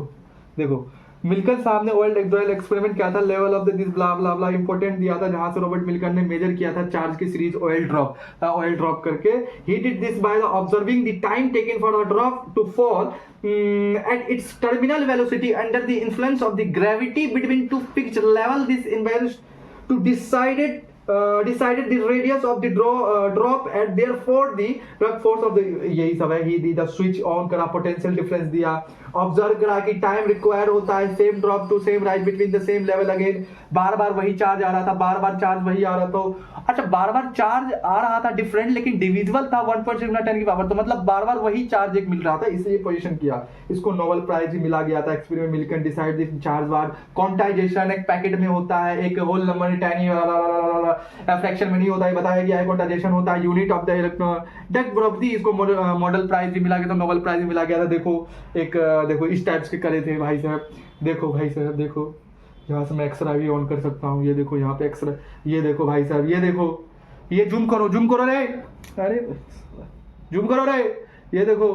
देखो मिलिकन साहब ने ऑयल एक्सपेरिमेंट किया था, level of this blah blah blah important दिया था, जहां से रॉबर्ट मिलिकन ने मेजर किया था चार्ज की सीरीज ऑयल ड्रॉप करके। He did this by observing the time taken for a drop to fall at its terminal velocity under the influence of the gravity between two fixed level. This involves to decided the radius of the drop, and therefore the force of the, यही सब है। He the switch on करा, potential difference दिया, observe करा कि time require होता है same drop to same rise between the same level again, बार बार वही चार्ज आ रहा था, बार बार चार्ज वही आ रहा था। अच्छा बार बार चार्ज आ रहा था डिफरेंट, लेकिन डिविजिबल था 1.6 गुना 10 की पावर, तो मतलब बार बार वही चार्ज एक मिल रहा था, इसलिए पोजीशन किया, इसको नोबेल प्राइज मिला गया था। Experiment Millikan decide the charge bar quantization, एक पैकेट में होता है, एक होल नंबर टाइनी फ्रैक्शन में नहीं होता है, बताया गया है क्वांटाइजेशन होता है, unit of the electron deck property, इसको मॉडल प्राइज भी मिला गया था, नोबेल प्राइज भी मिला गया था। देखो एक देखो इस टाइप्स के करे थे भाई साहब, देखो भाई साहब, देखो यहाँ से मैं एक्सरा भी ऑन कर सकता हूँ, ये देखो यहाँ पे एक्सरा, ये देखो भाई साहब, ये देखो, ये जूम करो रे, अरे जूम करो रे, ये देखो,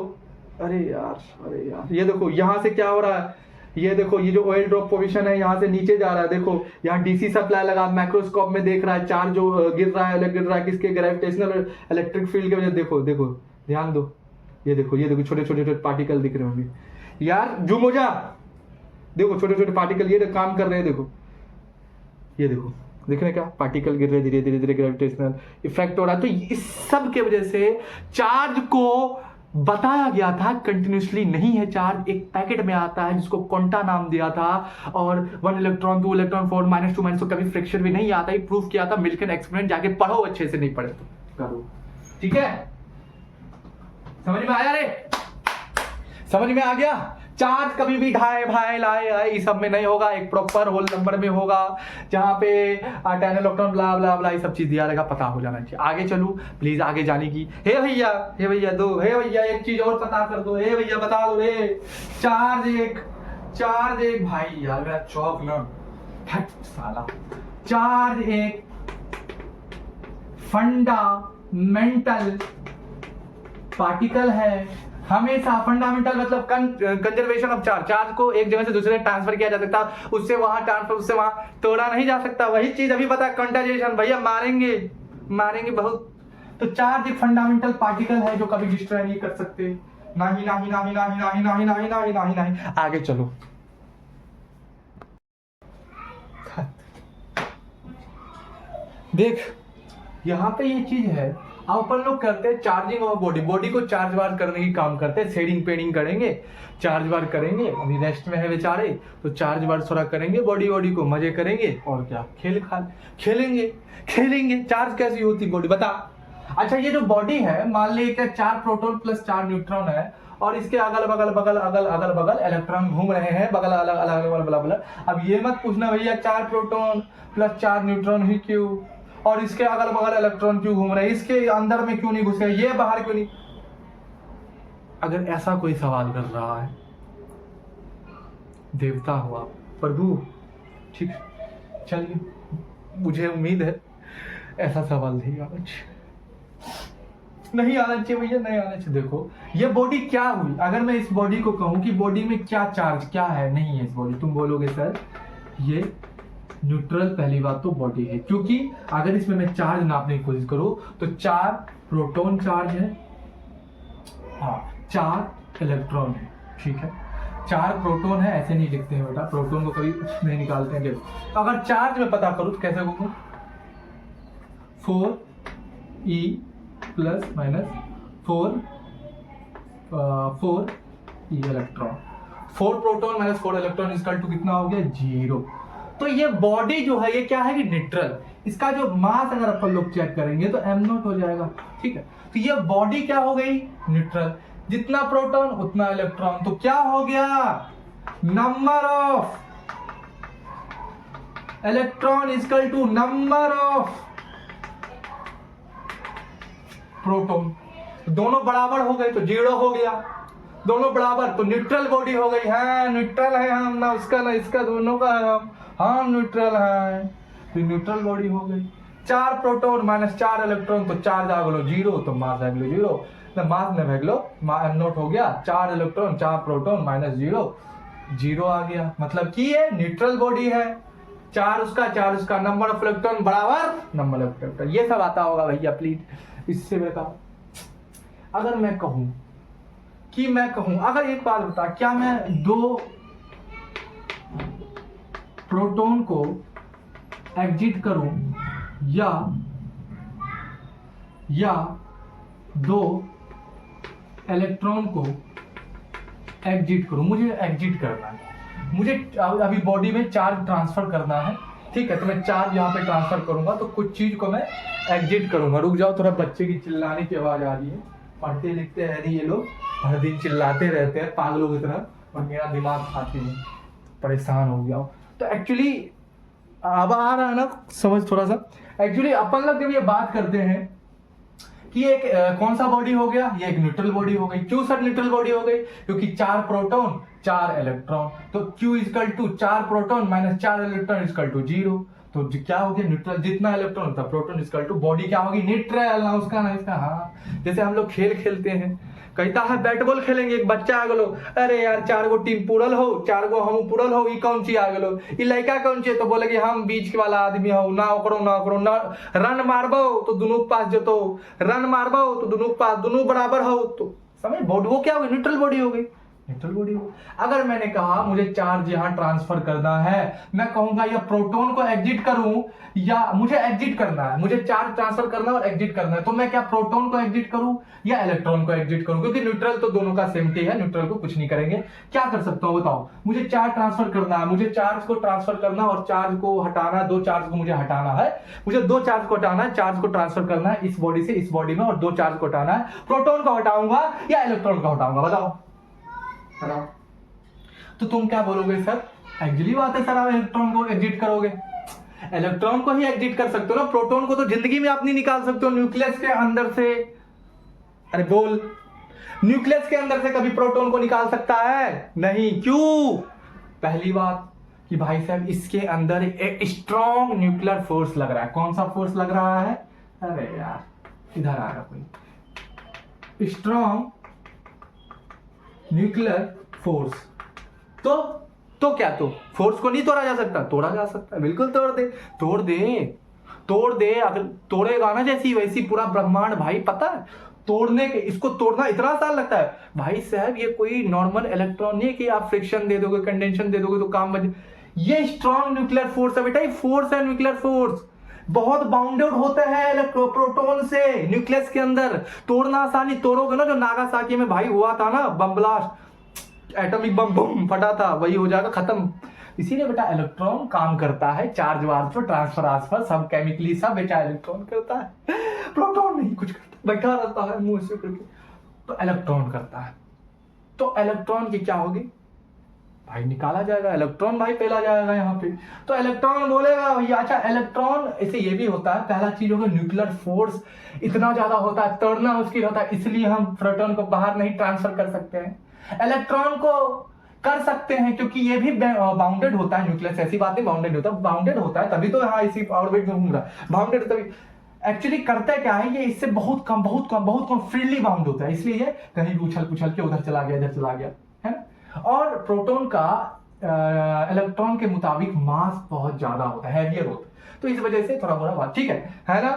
अरे यार ये देखो यहाँ से क्या हो रहा है, ये देखो ये जो ऑयल ड्रॉप पोजीशन है यहाँ से नीचे जा रहा है, देखो यहाँ डीसी सप्लाई लगा, माइक्रोस्कोप में देख रहा है चार्ज जो गिर रहा है किसके ग्रेविटेशनल इलेक्ट्रिक फील्ड की वजह से। देखो देखो ध्यान दो, ये देखो छोटे छोटे पार्टिकल दिख रहे होंगे यार, जूम हो जा, देखो छोटे छोटे पार्टिकल ये काम कर रहे हैं, देखो ये देखो देख रहे हैं क्या, पार्टिकल गिर रहे धीरे धीरे ग्रेविटेशनल इफेक्ट हो रहा है। तो इस सब के वजह से चार्ज को बताया गया था कंटिन्यूसली नहीं है, चार्ज एक पैकेट में आता है जिसको क्वांटा नाम दिया था, और 1 इलेक्ट्रॉन 2 इलेक्ट्रॉन 4 -2 तो कभी फ्रिक्शन भी नहीं आता, ये प्रूफ किया था मिलिकन एक्सपेरिमेंट, जाके पढ़ो, अच्छे से नहीं पढ़े तो करो, ठीक है, समझ में आया रे, समझ में आ गया। चार्ज कभी भी ढाई भाई लाए आए सब में नहीं होगा, एक प्रॉपर होल नंबर में होगा, जहां पे 10 इलेक्ट्रॉन ब्ला ब्ला ब्ला ये सब चीज दिया रहेगा, पता हो जाना चाहिए। आगे चलू प्लीज, आगे जाने की, हे भैया एक चीज और पता कर दो, हे भैया बता दो रे, चार्ज एक भाई यार मेरा चौक ना हट साला, चार्ज एक फंडामेंटल पार्टिकल है, हमेशा फंडामेंटल मतलब कंजर्वेशन ऑफ चार्ज को एक जगह से दूसरे ट्रांसफर किया जा सकता, उससे वहां ट्रांसफर, उससे वहां तोड़ा नहीं जा सकता, वही चीज अभी पता क्वांटाइजेशन, भैया मारेंगे बहुत। तो चार्ज एक फंडामेंटल पार्टिकल है जो कभी डिस्ट्रॉय नहीं कर सकते, नहीं। आगे चलो, देख यहाँ पे ये चीज है, अब अपन लोग करते हैं चार्जिंग ऑफ बॉडी को चार्ज बार करने की काम करते हैं, शेडिंग पेडिंग करेंगे, चार्ज बार करेंगे, अभी रेस्ट में है बेचारे तो चार्ज बार थोड़ा करेंगे, बॉडी को मजे करेंगे, और क्या खेलेंगे। चार्ज कैसी होती बॉडी बता। अच्छा ये जो बॉडी है मान ली 4 प्रोटॉन प्लस 4 न्यूट्रॉन है, और इसके अगल बगल इलेक्ट्रॉन घूम रहे हैं, बगल अलग अलग अलग। अब ये मत पूछना भैया 4 प्रोटॉन प्लस 4 न्यूट्रॉन ही क्यों, और इसके अगल बगल इलेक्ट्रॉन क्यों घूम रहे हैं, इसके अंदर में क्यों नहीं घुसे, ये बाहर क्यों नहीं। अगर ऐसा कोई सवाल कर रहा है, देवता हो आप, प्रभु, ठीक, चलिए, मुझे उम्मीद है ऐसा सवाल नहीं आना चाहिए, नहीं आना चाहिए भैया, नहीं आना चाहिए। देखो ये बॉडी क्या हुई, अगर मैं इस बॉडी को कहूं कि बॉडी में क्या चार्ज क्या है, नहीं है इस बॉडी, तुम बोलोगे सर ये न्यूट्रल, पहली बात तो बॉडी है, क्योंकि अगर इसमें मैं चार्ज नापने की कोशिश करूं तो 4 प्रोटॉन चार्ज है, हाँ 4 इलेक्ट्रॉन है, ठीक है, 4 प्रोटॉन है, ऐसे नहीं लिखते हैं बेटा, प्रोटॉन को कभी नहीं निकालते हैं। देखो अगर चार्ज में पता करूं तो कैसे कहूंगा, 4e plus minus 4 electron, 4 proton minus 4 electron equal to कितना हो गया 0। तो ये बॉडी जो है ये क्या है कि न्यूट्रल, इसका जो मास अगर अपन लोग चेक करेंगे तो m0 हो जाएगा, ठीक है। तो ये बॉडी क्या हो गई न्यूट्रल, जितना प्रोटॉन उतना इलेक्ट्रॉन, तो क्या हो गया number of electron equal to number of proton, दोनों बराबर हो गए तो 0 हो गया, दोनों बराबर तो न्यूट्रल बॉडी हो गई, हाँ न्यूट्रल है हम, ना उसका ना इसका, दोनों का है हम न्यूट्रल है, तो न्यूट्रल बॉडी हो गई। 4 प्रोटॉन माइनस 4 इलेक्ट्रॉन तो चार्ज आ गलो 0, तो मास आ गलो 0, तो मास में भेगलो m0 हो गया, 4 इलेक्ट्रॉन 4 प्रोटॉन माइनस 0 आ गया, मतलब कि ये न्यूट्रल बॉडी है, 4 उसका नंबर ऑफ इलेक्ट्रॉन बराबर नंबर ऑफ इलेक्ट्रॉन, ये सब आता होगा भैया प्लीज। इससे बताओ अगर मैं कहूं अगर एक बात बता, क्या मैं 2 प्रोटॉन को एग्जिट करूं या 2 इलेक्ट्रॉन को एग्जिट करूं, मुझे एग्जिट करना है, मुझे अभी बॉडी में चार्ज ट्रांसफर करना है, ठीक है, तो मैं चार्ज यहाँ पे ट्रांसफर करूंगा, तो कुछ चीज को मैं एग्जिट करूंगा। रुक जाओ, थोड़ा बच्चे की चिल्लाने की आवाज आ रही है, पढ़ते लिखते हैं नहीं ये लोग, हर दिन चिल्लाते रहते हैं पागलों की तरह, और मेरा दिमाग खाती है, परेशान हो गया हूँ। तो एक्चुअली अब आ रहा है ना समझ थोड़ा सा, एक्चुअली अपन लोग जब ये बात करते हैं कि एक कौन सा बॉडी हो गया, ये एक न्यूट्रल बॉडी हो गई। क्यों सर न्यूट्रल बॉडी हो गई, क्योंकि 4 प्रोटॉन 4 इलेक्ट्रॉन, तो Q equal to 4 proton minus 4 electron equal to 0, तो क्या हो गया न्यूट्रल, जितना इलेक्ट्रॉन उतना प्रोटॉन इक्वल टू बॉडी क्या होगी न्यूट्रल, ना उसका ना इसका। हाँ जैसे हम लोग खेल खेलते हैं, कहता है बैट बॉल खेलेंगे, एक बच्चा आ गलो, अरे यार 4 गो टीम पूरल हो, 4 गो हम पूरल हो, ई कौन ची आ गलो, ई लड़का कौन ची, तो बोले कि हम बीच वाला आदमी हो, ना ओकरो ना रन मारबो तो दोनों पास जतो, रन मारबो तो दोनों पास, दोनों बराबर हो, तो समझ बॉडी वो क्या हो गई न्यूट्रल बॉडी हो गई, न्यूट्रल बॉडी हो। अगर मैंने कहा मुझे चार्ज यहां ट्रांसफर करना है, मैं कहूंगा या प्रोटॉन को एग्जिट करूं या मुझे एग्जिट करना है, मुझे चार्ज ट्रांसफर करना है और एग्जिट करना है, तो मैं क्या प्रोटॉन को एग्जिट करूं या इलेक्ट्रॉन को एग्जिट करूं, क्योंकि न्यूट्रल तो दोनों का सेम है, न्यूट्रल को कुछ नहीं करेंगे। क्या कर सकता हूं बताओ, मुझे चार्ज ट्रांसफर करना है, मुझे चार्ज को ट्रांसफर करना और चार्ज को हटाना, 2 चार्ज को मुझे हटाना है, मुझे 2 चार्ज को हटाना है, चार्ज को ट्रांसफर करना है इस बॉडी से इस बॉडी में, और 2 चार्ज को हटाना है, प्रोटॉन को हटाऊंगा या इलेक्ट्रॉन को हटाऊंगा, बताओ। तो तुम क्या बोलोगे सर, एक्चुअली बात है सर आप इलेक्ट्रॉन को एग्जिट करोगे, इलेक्ट्रॉन को ही एग्जिट कर सकते हो ना, प्रोटॉन को तो जिंदगी में आप नहीं निकाल सकते हो न्यूक्लियस के अंदर से। अरे बोल, न्यूक्लियस के अंदर से कभी प्रोटॉन को निकाल सकता है नहीं, क्यों, पहली बात कि भाई साहब इसके अंदर एक स्ट्रॉन्ग न्यूक्लियर फोर्स लग रहा है। कौन सा फोर्स लग रहा है, अरे यार इधर आ रहा कोई, स्ट्रॉन्ग न्यूक्लियर फोर्स, तो क्या, तो फोर्स को नहीं तोड़ा जा सकता, तोड़ा जा सकता है, बिल्कुल तोड़ दे, अगर तोड़ेगा ना जैसी वैसी पूरा ब्रह्मांड, भाई पता है तोड़ने के, इसको तोड़ना इतना साल लगता है भाई साहब, ये कोई नॉर्मल इलेक्ट्रॉन नहीं है कि आप फ्रिक्शन दे दोगे, कंडेंशन दे दोगे तो काम बन, ये स्ट्रॉन्ग न्यूक्लियर फोर्स है बेटा, ये फोर्स है न्यूक्लियर फोर्स, बहुत बाउंडेड होते हैं प्रोटॉन से न्यूक्लियस के अंदर, तोड़ना आसानी, तोड़ोगे ना जो नागासाकी में भाई हुआ था ना बम ब्लास्ट, एटॉमिक बम बम फटा था, वही हो जाएगा खत्म। इसीलिए बेटा इलेक्ट्रॉन काम करता है, चार्ज वार्ज पर ट्रांसफर सब केमिकली सब बेटा इलेक्ट्रॉन करता है, प्रोटॉन नहीं कुछ करता, बैठा रहता है मुंह से करके, तो इलेक्ट्रॉन करता है। तो इलेक्ट्रॉन की क्या होगी भाई, निकाला जाएगा, इलेक्ट्रॉन भाई पहला जाएगा यहाँ पे। तो इलेक्ट्रॉन बोलेगा भैया, अच्छा इलेक्ट्रॉन ऐसे ये भी होता है, पहला चीज होगा न्यूक्लियर फोर्स इतना ज्यादा होता है, तोड़ना मुश्किल होता है, इसलिए हम प्रोटॉन को बाहर नहीं ट्रांसफर कर सकते हैं। इलेक्ट्रॉन को कर सकते हैं क्योंकि ये भी बाउंडेड होता है, न्यूक्लियस ऐसी बात नहीं बाउंडेड होता, बाउंडेड होता है तभी तो यहाँ इसी ऑर्बिट में घूम रहा है, बाउंडेड तभी। एक्चुअली करता क्या है, ये इससे बहुत कम फ्रीली बाउंड होता है, इसलिए ये कहीं भी उछल के उधर चला गया, इधर चला गया, है ना। और प्रोटॉन का इलेक्ट्रॉन के मुताबिक मास बहुत ज्यादा होता है, हैवियर होता है, तो इस वजह से थोड़ा बुरा बात, ठीक है ना,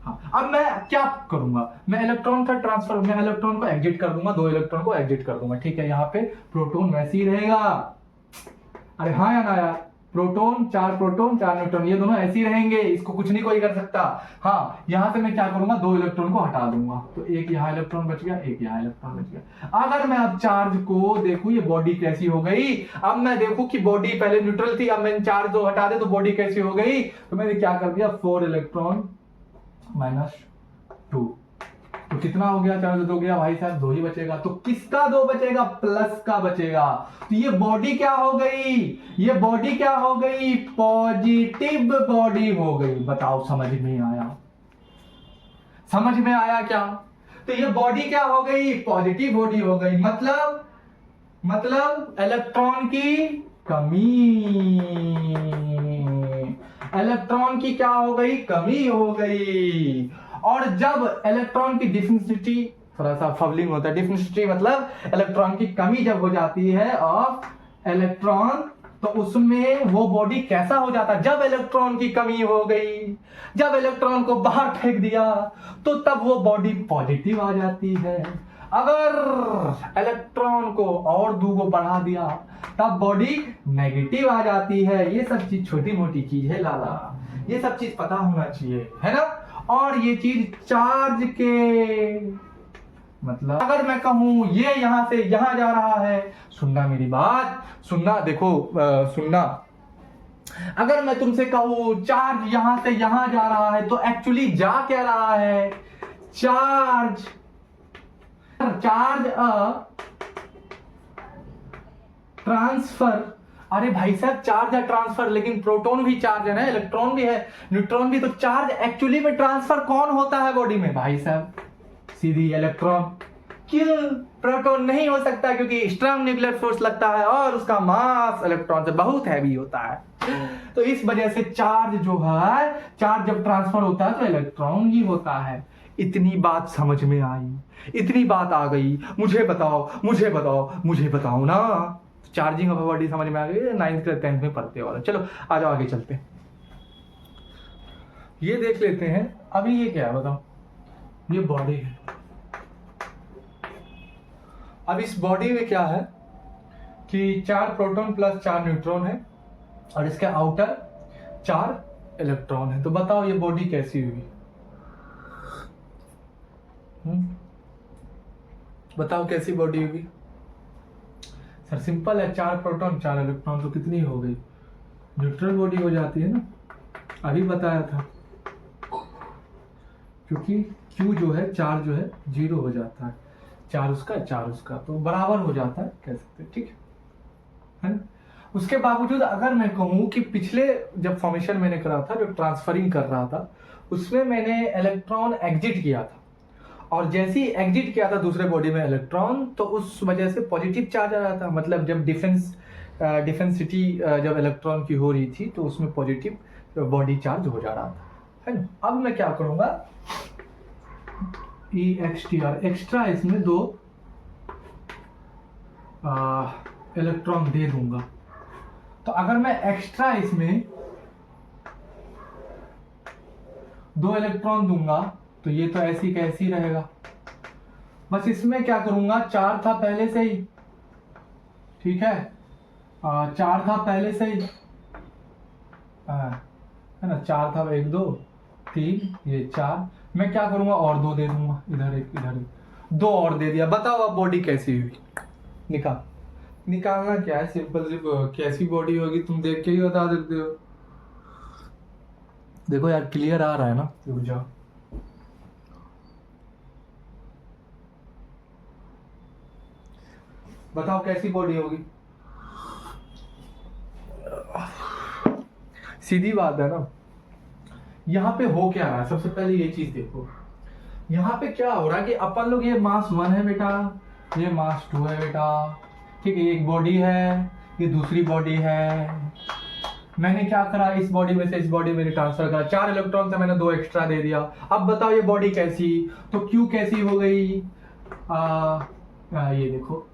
हाँ। अब मैं क्या करूंगा, मैं इलेक्ट्रॉन का ट्रांसफर, मैं इलेक्ट्रॉन को एग्जिट कर दूंगा, 2 इलेक्ट्रॉन को एग्जिट कर दूंगा, ठीक है। यहाँ पे प्रोटॉन वैसे ही रहेगा, अरे हाँ या ना यार, प्रोटॉन 4 न्यूट्रॉन, ये दोनों ऐसे ही रहेंगे, इसको कुछ नहीं कोई कर सकता। हाँ, यहां से मैं क्या करूंगा, 2 इलेक्ट्रॉन को हटा दूंगा, तो एक यहाँ इलेक्ट्रॉन बच गया, एक यहाँ इलेक्ट्रॉन बच गया। अगर मैं अब चार्ज को देखूं, ये बॉडी कैसी हो गई, अब मैं देखूं कि बॉडी पहले न्यूट्रल थी, अब मैंने चार्ज 2 हटा दे तो बॉडी कैसी हो गई, तो मैंने क्या कर दिया, 4 इलेक्ट्रॉन -2, तो कितना हो गया, 4 2 गया भाई साहब, 2 ही बचेगा, तो किसका 2 बचेगा, प्लस का बचेगा। तो ये बॉडी क्या हो गई, ये बॉडी क्या हो गई, पॉजिटिव बॉडी हो गई। बताओ समझ में आया, समझ में आया क्या। तो ये बॉडी क्या हो गई, पॉजिटिव बॉडी हो गई, मतलब इलेक्ट्रॉन की कमी, इलेक्ट्रॉन की क्या हो गई, कमी हो गई। और जब इलेक्ट्रॉन की डिफिनिटी, थोड़ा सा फबलिंग होता है, डिफिनिटी मतलब इलेक्ट्रॉन की कमी जब हो जाती है ऑफ इलेक्ट्रॉन, तो उसमें वो बॉडी कैसा हो जाता है, जब इलेक्ट्रॉन की कमी हो गई, जब इलेक्ट्रॉन को बाहर फेंक दिया, तो तब वो बॉडी पॉजिटिव आ जाती है। अगर इलेक्ट्रॉन को और 2 को बढ़ा दिया, तब बॉडी नेगेटिव आ जाती है। ये सब चीज छोटी मोटी चीज है लाला, ये सब चीज पता होना चाहिए, है ना। और ये चीज चार्ज के, मतलब अगर मैं कहूं ये यहां से यहां जा रहा है, सुनना मेरी बात, सुनना, देखो सुनना, अगर मैं तुमसे कहूं चार्ज यहां से यहां जा रहा है, तो एक्चुअली जा क्या रहा है, चार्ज ट्रांसफर। अरे भाई साहब, चार्ज है ट्रांसफर, लेकिन प्रोटॉन भी चार्ज है ना, इलेक्ट्रॉन भी है, न्यूट्रॉन भी, तो चार्ज एक्चुअली में ट्रांसफर कौन होता है बॉडी में भाई साहब, सीधी इलेक्ट्रॉन। क्यों, प्रोटॉन नहीं हो सकता, क्योंकि स्ट्रांग न्यूक्लियर फोर्स लगता है और उसका मास इलेक्ट्रॉन से बहुत हैवी होता है। तो इस वजह से चार्ज जो है, चार्ज जब ट्रांसफर होता है तो इलेक्ट्रॉन ही होता है। इतनी बात समझ में आई, इतनी बात आ गई, मुझे बताओ ना। चार्जिंग ऑफ बॉडी समझ में आ गई, 9th 10th में पढ़ते वाला। चलो आ जाओ आगे चलते, ये देख लेते हैं। अभी ये क्या है बताओ, ये बॉडी है। अब इस बॉडी में क्या है कि 4 प्रोटॉन प्लस 4 न्यूट्रॉन है, और इसके आउटर 4 इलेक्ट्रॉन है। तो बताओ ये बॉडी कैसी हुई, बताओ कैसी बॉडी होगी। सर सिंपल है, 4 प्रोटॉन 4 इलेक्ट्रॉन, तो कितनी हो गई, न्यूट्रल बॉडी हो जाती है ना, अभी बताया था। क्योंकि Q जो है, चार्ज जो है 0 हो जाता है, 4 उसका, तो बराबर हो जाता है, कह सकते, ठीक है ना। उसके बावजूद अगर मैं कहूँ कि पिछले जब फॉर्मेशन मैंने करा था, जो ट्रांसफरिंग कर रहा था, उसमें मैंने इलेक्ट्रॉन एग्जिट किया था, और जैसे ही एग्जिट किया था दूसरे बॉडी में इलेक्ट्रॉन, तो उस वजह से पॉजिटिव चार्ज आ रहा था। मतलब जब डिफेंसिटी जब इलेक्ट्रॉन की हो रही थी, तो उसमें पॉजिटिव बॉडी चार्ज हो जा रहा था, है ना। अब मैं क्या करूंगा, EXTR एक्स्ट्रा इसमें 2 इलेक्ट्रॉन दे दूंगा। तो अगर मैं एक्स्ट्रा इसमें 2 इलेक्ट्रॉन दूंगा, तो ये तो ऐसी कैसी रहेगा। बस इसमें क्या करूंगा, 4 था पहले से ही, ठीक है, 4 था पहले से ही, है ना, 4 था, 1 2 3, ये 4, मैं क्या करूंगा, और 2 दे दूंगा, इधर एक 2 और दे दिया। बताओ अब बॉडी कैसी हुई, निकालना क्या है, सिंपल सी, कैसी बॉडी होगी तुम देख के ही बता सकते हो। देखो यार क्लियर आ रहा है ना, रुक जाओ। बताओ कैसी बॉडी होगी? सीधी बात है ना। यहाँ पे हो क्या रहा है, सबसे पहले ये चीज देखो। यहाँ पे क्या हो रहा है कि अपन लोग, ये मास 1 है बेटा, ये मास 2 है बेटा, ठीक है, एक बॉडी है, ये दूसरी बॉडी है। मैंने क्या करा, इस बॉडी में से इस बॉडी में ट्रांसफर करा, 4 इलेक्ट्रॉन से मैंने 2 एक्स्ट्रा दे दिया। अब बताओ ये बॉडी कैसी, तो क्यू कैसी हो गई? ये देखो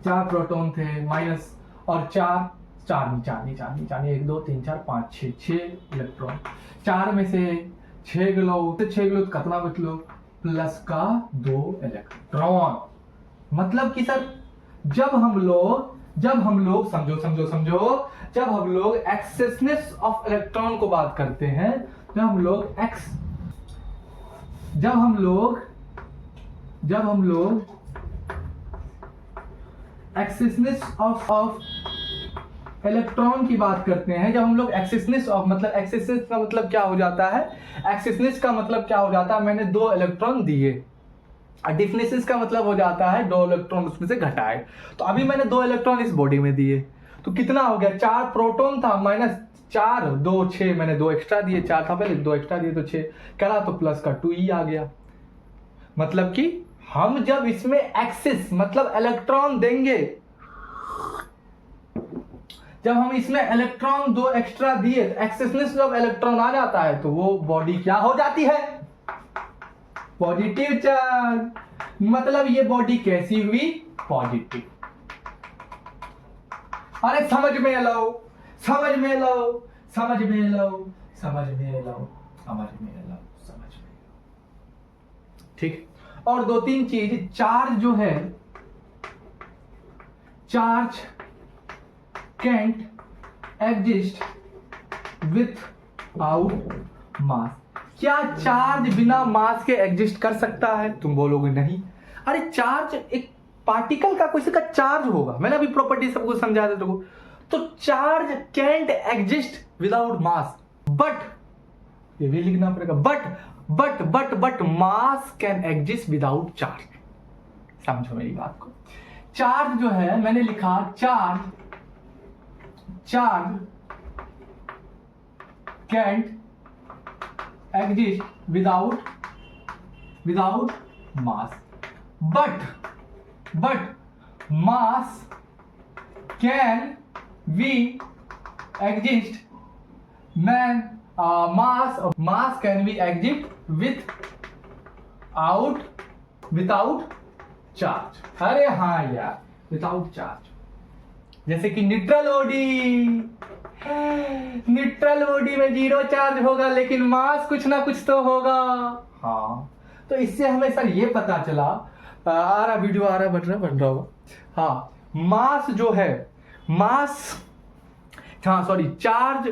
4 प्रोटॉन थे माइनस और 4 1 2 3 4 5 6 इलेक्ट्रॉन, 4 में से 6 गलो, तो 6 गलो कितना बचलो? प्लस का 2 इलेक्ट्रॉन। मतलब कि सर जब हम लोग समझो, जब हम लोग एक्सेसनेस ऑफ इलेक्ट्रॉन को बात करते हैं, जब हम लोग एक्सेसनेस ऑफ इलेक्ट्रॉन की बात करते हैं, जब हम लोग एक्सेसनेस ऑफ, मतलब एक्सेसनेस का मतलब क्या हो जाता है? एक्सेसनेस का मतलब क्या हो जाता है? मैंने 2 इलेक्ट्रॉन दिए। डिफिनेसिस का मतलब हो जाता है 2 इलेक्ट्रॉन उसमें से घटाए। तो अभी मैंने 2 इलेक्ट्रॉन इस बॉडी में दिए, तो कितना हो गया? 4 प्रोटॉन था माइनस 4 2 6, मैंने 2 एक्स्ट्रा दिए, 4 था पहले, 2 एक्स्ट्रा दिए तो 6 करा, तो प्लस का 2 आ गया। मतलब कि हम जब इसमें एक्सेस मतलब इलेक्ट्रॉन देंगे, जब हम इसमें इलेक्ट्रॉन 2 एक्स्ट्रा दिए, एक्सेसनेस जब इलेक्ट्रॉन आ जाता है तो वो बॉडी क्या हो जाती है? Positive charge. मतलब ये बॉडी कैसी हुई? पॉजिटिव। अरे समझ में लो। ठीक। और 2-3 चीज, चार्ज जो है, चार्ज कैंट एग्जिस्ट विथआउट मास। क्या चार्ज बिना मास के एग्जिस्ट कर सकता है? तुम बोलोगे नहीं। अरे चार्ज एक पार्टिकल का, किसी का चार्ज होगा, मैंने अभी प्रॉपर्टी सब कुछ समझा दिया तुमको। तो charge can't exist without mass, but ये भी लिखना पड़ेगा, but mass can exist without charge. समझो मेरी बात को। चार्ज जो है, मैंने लिखा charge can't exist without mass, but mass can be exist, mass can be exist without charge. अरे हाँ यार, विदाउट चार्ज। जैसे कि न्यूट्रल बॉडी में 0 चार्ज होगा, लेकिन मास कुछ ना कुछ तो होगा। हाँ, तो इससे हमें सर ये पता चला, आ रहा वीडियो आ रहा, बन रहा होगा। हाँ, मास जो है, charge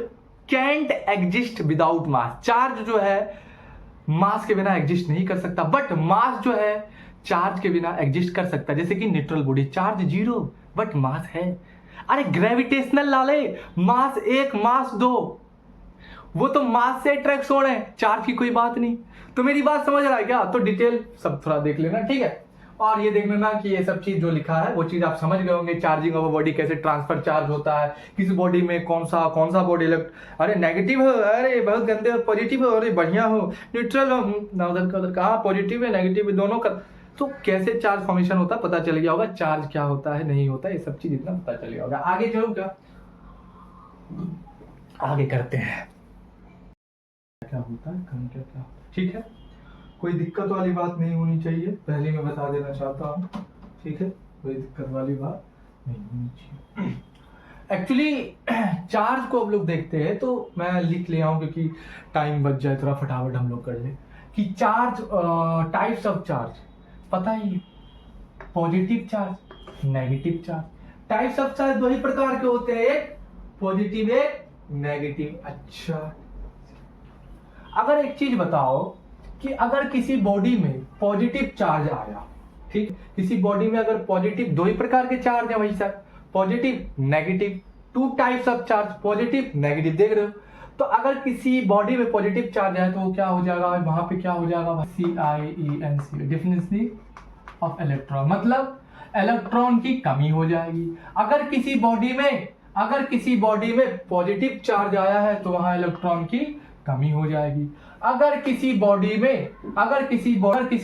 can't exist without mass. Charge जो है मास के बिना एग्जिस्ट नहीं कर सकता, बट मास जो है चार्ज के बिना एग्जिस्ट कर सकता है। जैसे कि neutral body, charge 0 but mass है। अरे ग्रेविटेशनल लाले, मास 1 मास 2, वो तो मास से अट्रैक्ट हो रहे हैं, चार्ज की कोई बात नहीं। तो मेरी बात समझ रहा है क्या? तो डिटेल सब थोड़ा देख लेना, ठीक है। और ये देख लेना कि ये सब चीज जो लिखा है वो चीज आप समझ गए होंगे। चार्जिंग ऑफ बॉडी, कैसे ट्रांसफर चार्ज होता है, किस बॉडी में कौन सा बॉडी अरे नेगेटिव हो, अरे बहुत गंदे हो, पॉजिटिव हो, अरे बढ़िया हो, न्यूट्रल हो, ना उधर का पॉजिटिव है नेगेटिव है दोनों का। तो कैसे चार्ज फॉर्मेशन होता है पता चल गया होगा, चार्ज क्या होता है नहीं होता है, ये सब चीज इतना पता चल गया होगा। आगे चलो, क्या आगे करते हैं, क्या होता है, क्या, ठीक है। कोई दिक्कत वाली बात नहीं होनी चाहिए, पहले मैं बता देना चाहता हूँ, ठीक है। कोई दिक्कत वाली बात नहीं होनी चाहिए। एक्चुअली चार्ज को हम लोग देखते हैं, तो मैं लिख ले आऊँ क्योंकि टाइम बच जाए, थोड़ा फटाफट हम लोग कर ले कि चार्ज, टाइप्स ऑफ चार्ज पता ही, positive charge, negative charge. Types of charge 2 ही प्रकार के होते हैं, एक पॉजिटिव एक नेगेटिव। अच्छा, अगर एक चीज बताओ कि अगर किसी बॉडी में पॉजिटिव चार्ज आया, ठीक, किसी बॉडी में अगर पॉजिटिव, 2 ही प्रकार के चार्ज है वही sir, positive negative, 2 types of charge, positive negative, देख रहे हो। तो अगर किसी बॉडी में पॉजिटिव चार्ज है तो वो क्या हो जाएगा, वहां पे क्या हो जाएगा, CIENC, डिफिनेशन ऑफ इलेक्ट्रॉन। मतलब इलेक्ट्रॉन की कमी हो जाएगी। अगर किसी बॉडी में पॉजिटिव चार्ज आया है तो वहां इलेक्ट्रॉन की कमी हो जाएगी। अगर किसी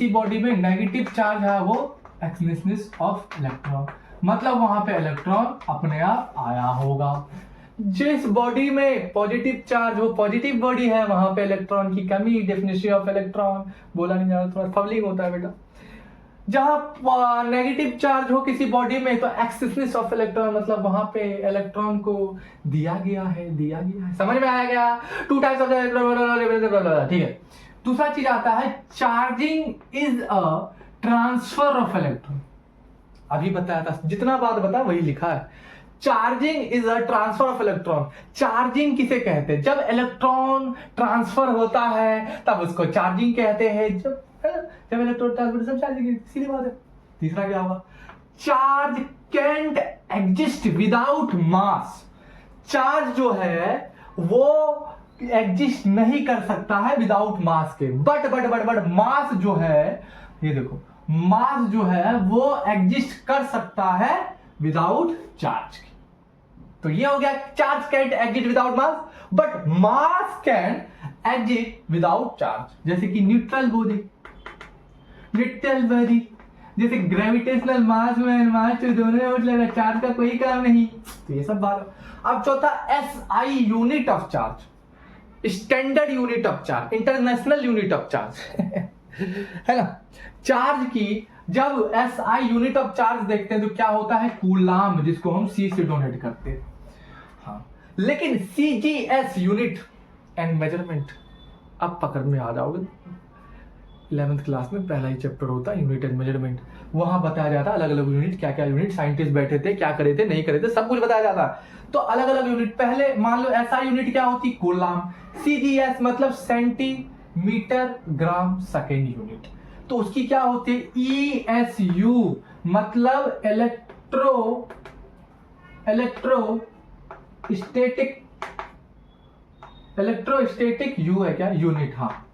बॉडी में नेगेटिव चार्ज है वो एक्सनेसनेस ऑफ इलेक्ट्रॉन, मतलब वहां पे इलेक्ट्रॉन अपने आप आया होगा। जिस बॉडी में पॉजिटिव चार्ज, वो पॉजिटिव बॉडी है, वहां पे इलेक्ट्रॉन की कमी, डेफिनेशन ऑफ इलेक्ट्रॉन बोला नहीं जा रहा, थोड़ा फबलिंग होता है बेटा। जहां नेगेटिव चार्ज हो किसी बॉडी में तो एक्सेसनेस ऑफ इलेक्ट्रॉन, मतलब वहां पे इलेक्ट्रॉन को दिया गया है। समझ में आया क्या? टू टाइप्स ऑफ इलेक्ट्रॉन, ठीक है। दूसरा चीज आता है charging is a transfer of electron. अभी बताया था, जितना बात बता वही लिखा है। Charging is a transfer of electron. Charging किसे कहते हैं? जब इलेक्ट्रॉन ट्रांसफर होता है तब उसको चार्जिंग कहते हैं। जब इलेक्ट्रॉन ट्रांसफर, सब चार्जिंग, सीधी बात है। तीसरा क्या होगा? Charge can't exist without mass. Charge जो है वो एग्जिस्ट नहीं कर सकता है विदाउट मास के। बट मास जो है, ये देखो, मास जो है वो एग्जिस्ट कर सकता है विदाउट चार्ज के। तो ये हो गया charge can't exist without mass, but mass can exist without charge. जैसे कि न्यूट्रल बॉडी, जैसे ग्रेविटेशनल मास में मास तो दोनों चार्ज का कोई काम नहीं। तो ये सब बात। अब चौथा SI unit of charge, standard unit of charge, international unit of charge है ना। चार्ज की जब SI यूनिट ऑफ चार्ज देखते हैं तो क्या होता है? कूलाम, जिसको हम C से डोनेट करते हैं। हाँ, लेकिन CGS यूनिट एंड मेजरमेंट, अब पकड़ में आ जाओगे। 11th क्लास में पहला ही चैप्टर होता है यूनिट एंड मेजरमेंट। वहां बताया जाता है अलग अलग यूनिट, क्या क्या यूनिट, साइंटिस्ट बैठे थे, क्या करे थे, नहीं करे थे, सब कुछ बताया जाता है। तो अलग अलग यूनिट, पहले मान लो SI यूनिट क्या होती? कूलाम। CGS मतलब सेंटीमीटर ग्राम सेकेंड यूनिट। तो उसकी क्या होती है? ESU मतलब इलेक्ट्रोस्टैटिक यू है क्या? यूनिट। हाँ,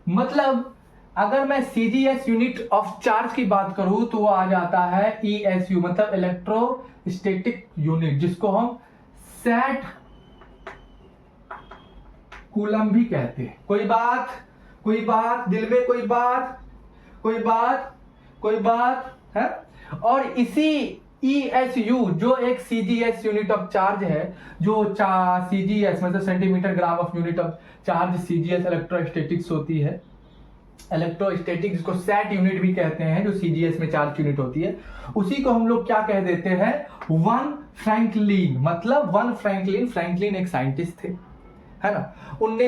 मतलब अगर मैं CGS यूनिट ऑफ चार्ज की बात करूं तो वो आ जाता है ESU मतलब इलेक्ट्रोस्टैटिक यूनिट, जिसको हम सेट कूलम भी कहते हैं। कोई बात दिल में, कोई बात है। और इसी ESU जो एक CGS यूनिट ऑफ चार्ज है, जो CGS मतलब centimetre gram of unit of charge, CGS electrostatics होती है। इलेक्ट्रोस्टैटिक जिसको सेट यूनिट भी कहते हैं, जो CGS में चार्ज यूनिट होती है, उसी को हम लोग क्या कह देते हैं? One Franklin. मतलब वन फ्रैंकलिन एक साइंटिस्ट थे, है ना। उनने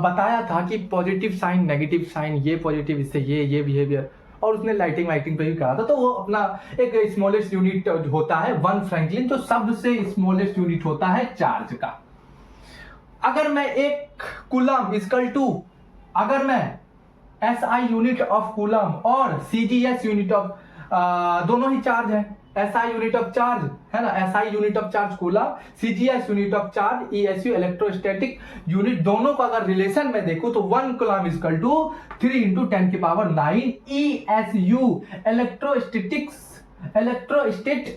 बताया था कि पॉजिटिव साइन, नेगेटिव साइन, ये पॉजिटिव इससे ये बिहेवियर, और उसने लाइटिंग पे भी कहा था। तो वो अपना एक स्मॉलेस्ट यूनिट होता है वन फ्रैंकलिन, तो सबसे स्मॉलेस्ट यूनिट होता है चार्ज का। अगर मैं एक कूलम इक्वल टू, अगर मैं SI यूनिट ऑफ कूलम और CGS यूनिट ऑफ, दोनों ही चार्ज है, SI यूनिट ऑफ चार्ज है ना, SI unit of charge coulomb, CGS unit of charge ESU electrostatic unit, दोनों का अगर रिलेशन में देखूं तो 1 coulomb is equal to 3 × 10⁹ ESU electrostatic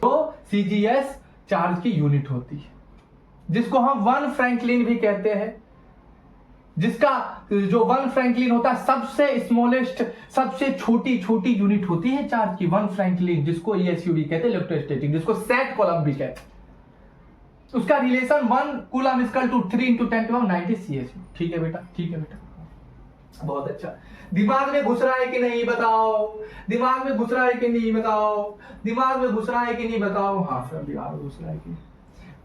तो CGS चार्ज की यूनिट होती है, जिसको हम वन फ्रैंकलिन भी कहते हैं। जिसका जो वन फ्रैंकलिन होता है सबसे स्मॉलेस्ट, सबसे छोटी यूनिट होती है चार्ज की, वन फ्रैंकलिन, जिसको ESU भी कहते हैं इलेक्ट्रोस्टैटिक, जिसको सेट कॉलम भी कहते हैं। उसका relation 1 coulomb equal to 3 × 10⁻90 CSU। ठीक है बेटा, बहुत अच्छा। दिमाग में घुस रहा है कि नहीं बताओ? दिमाग में घुस रहा है कि नहीं बताओ? हाँ सर, दिमाग में घुस रहा है कि।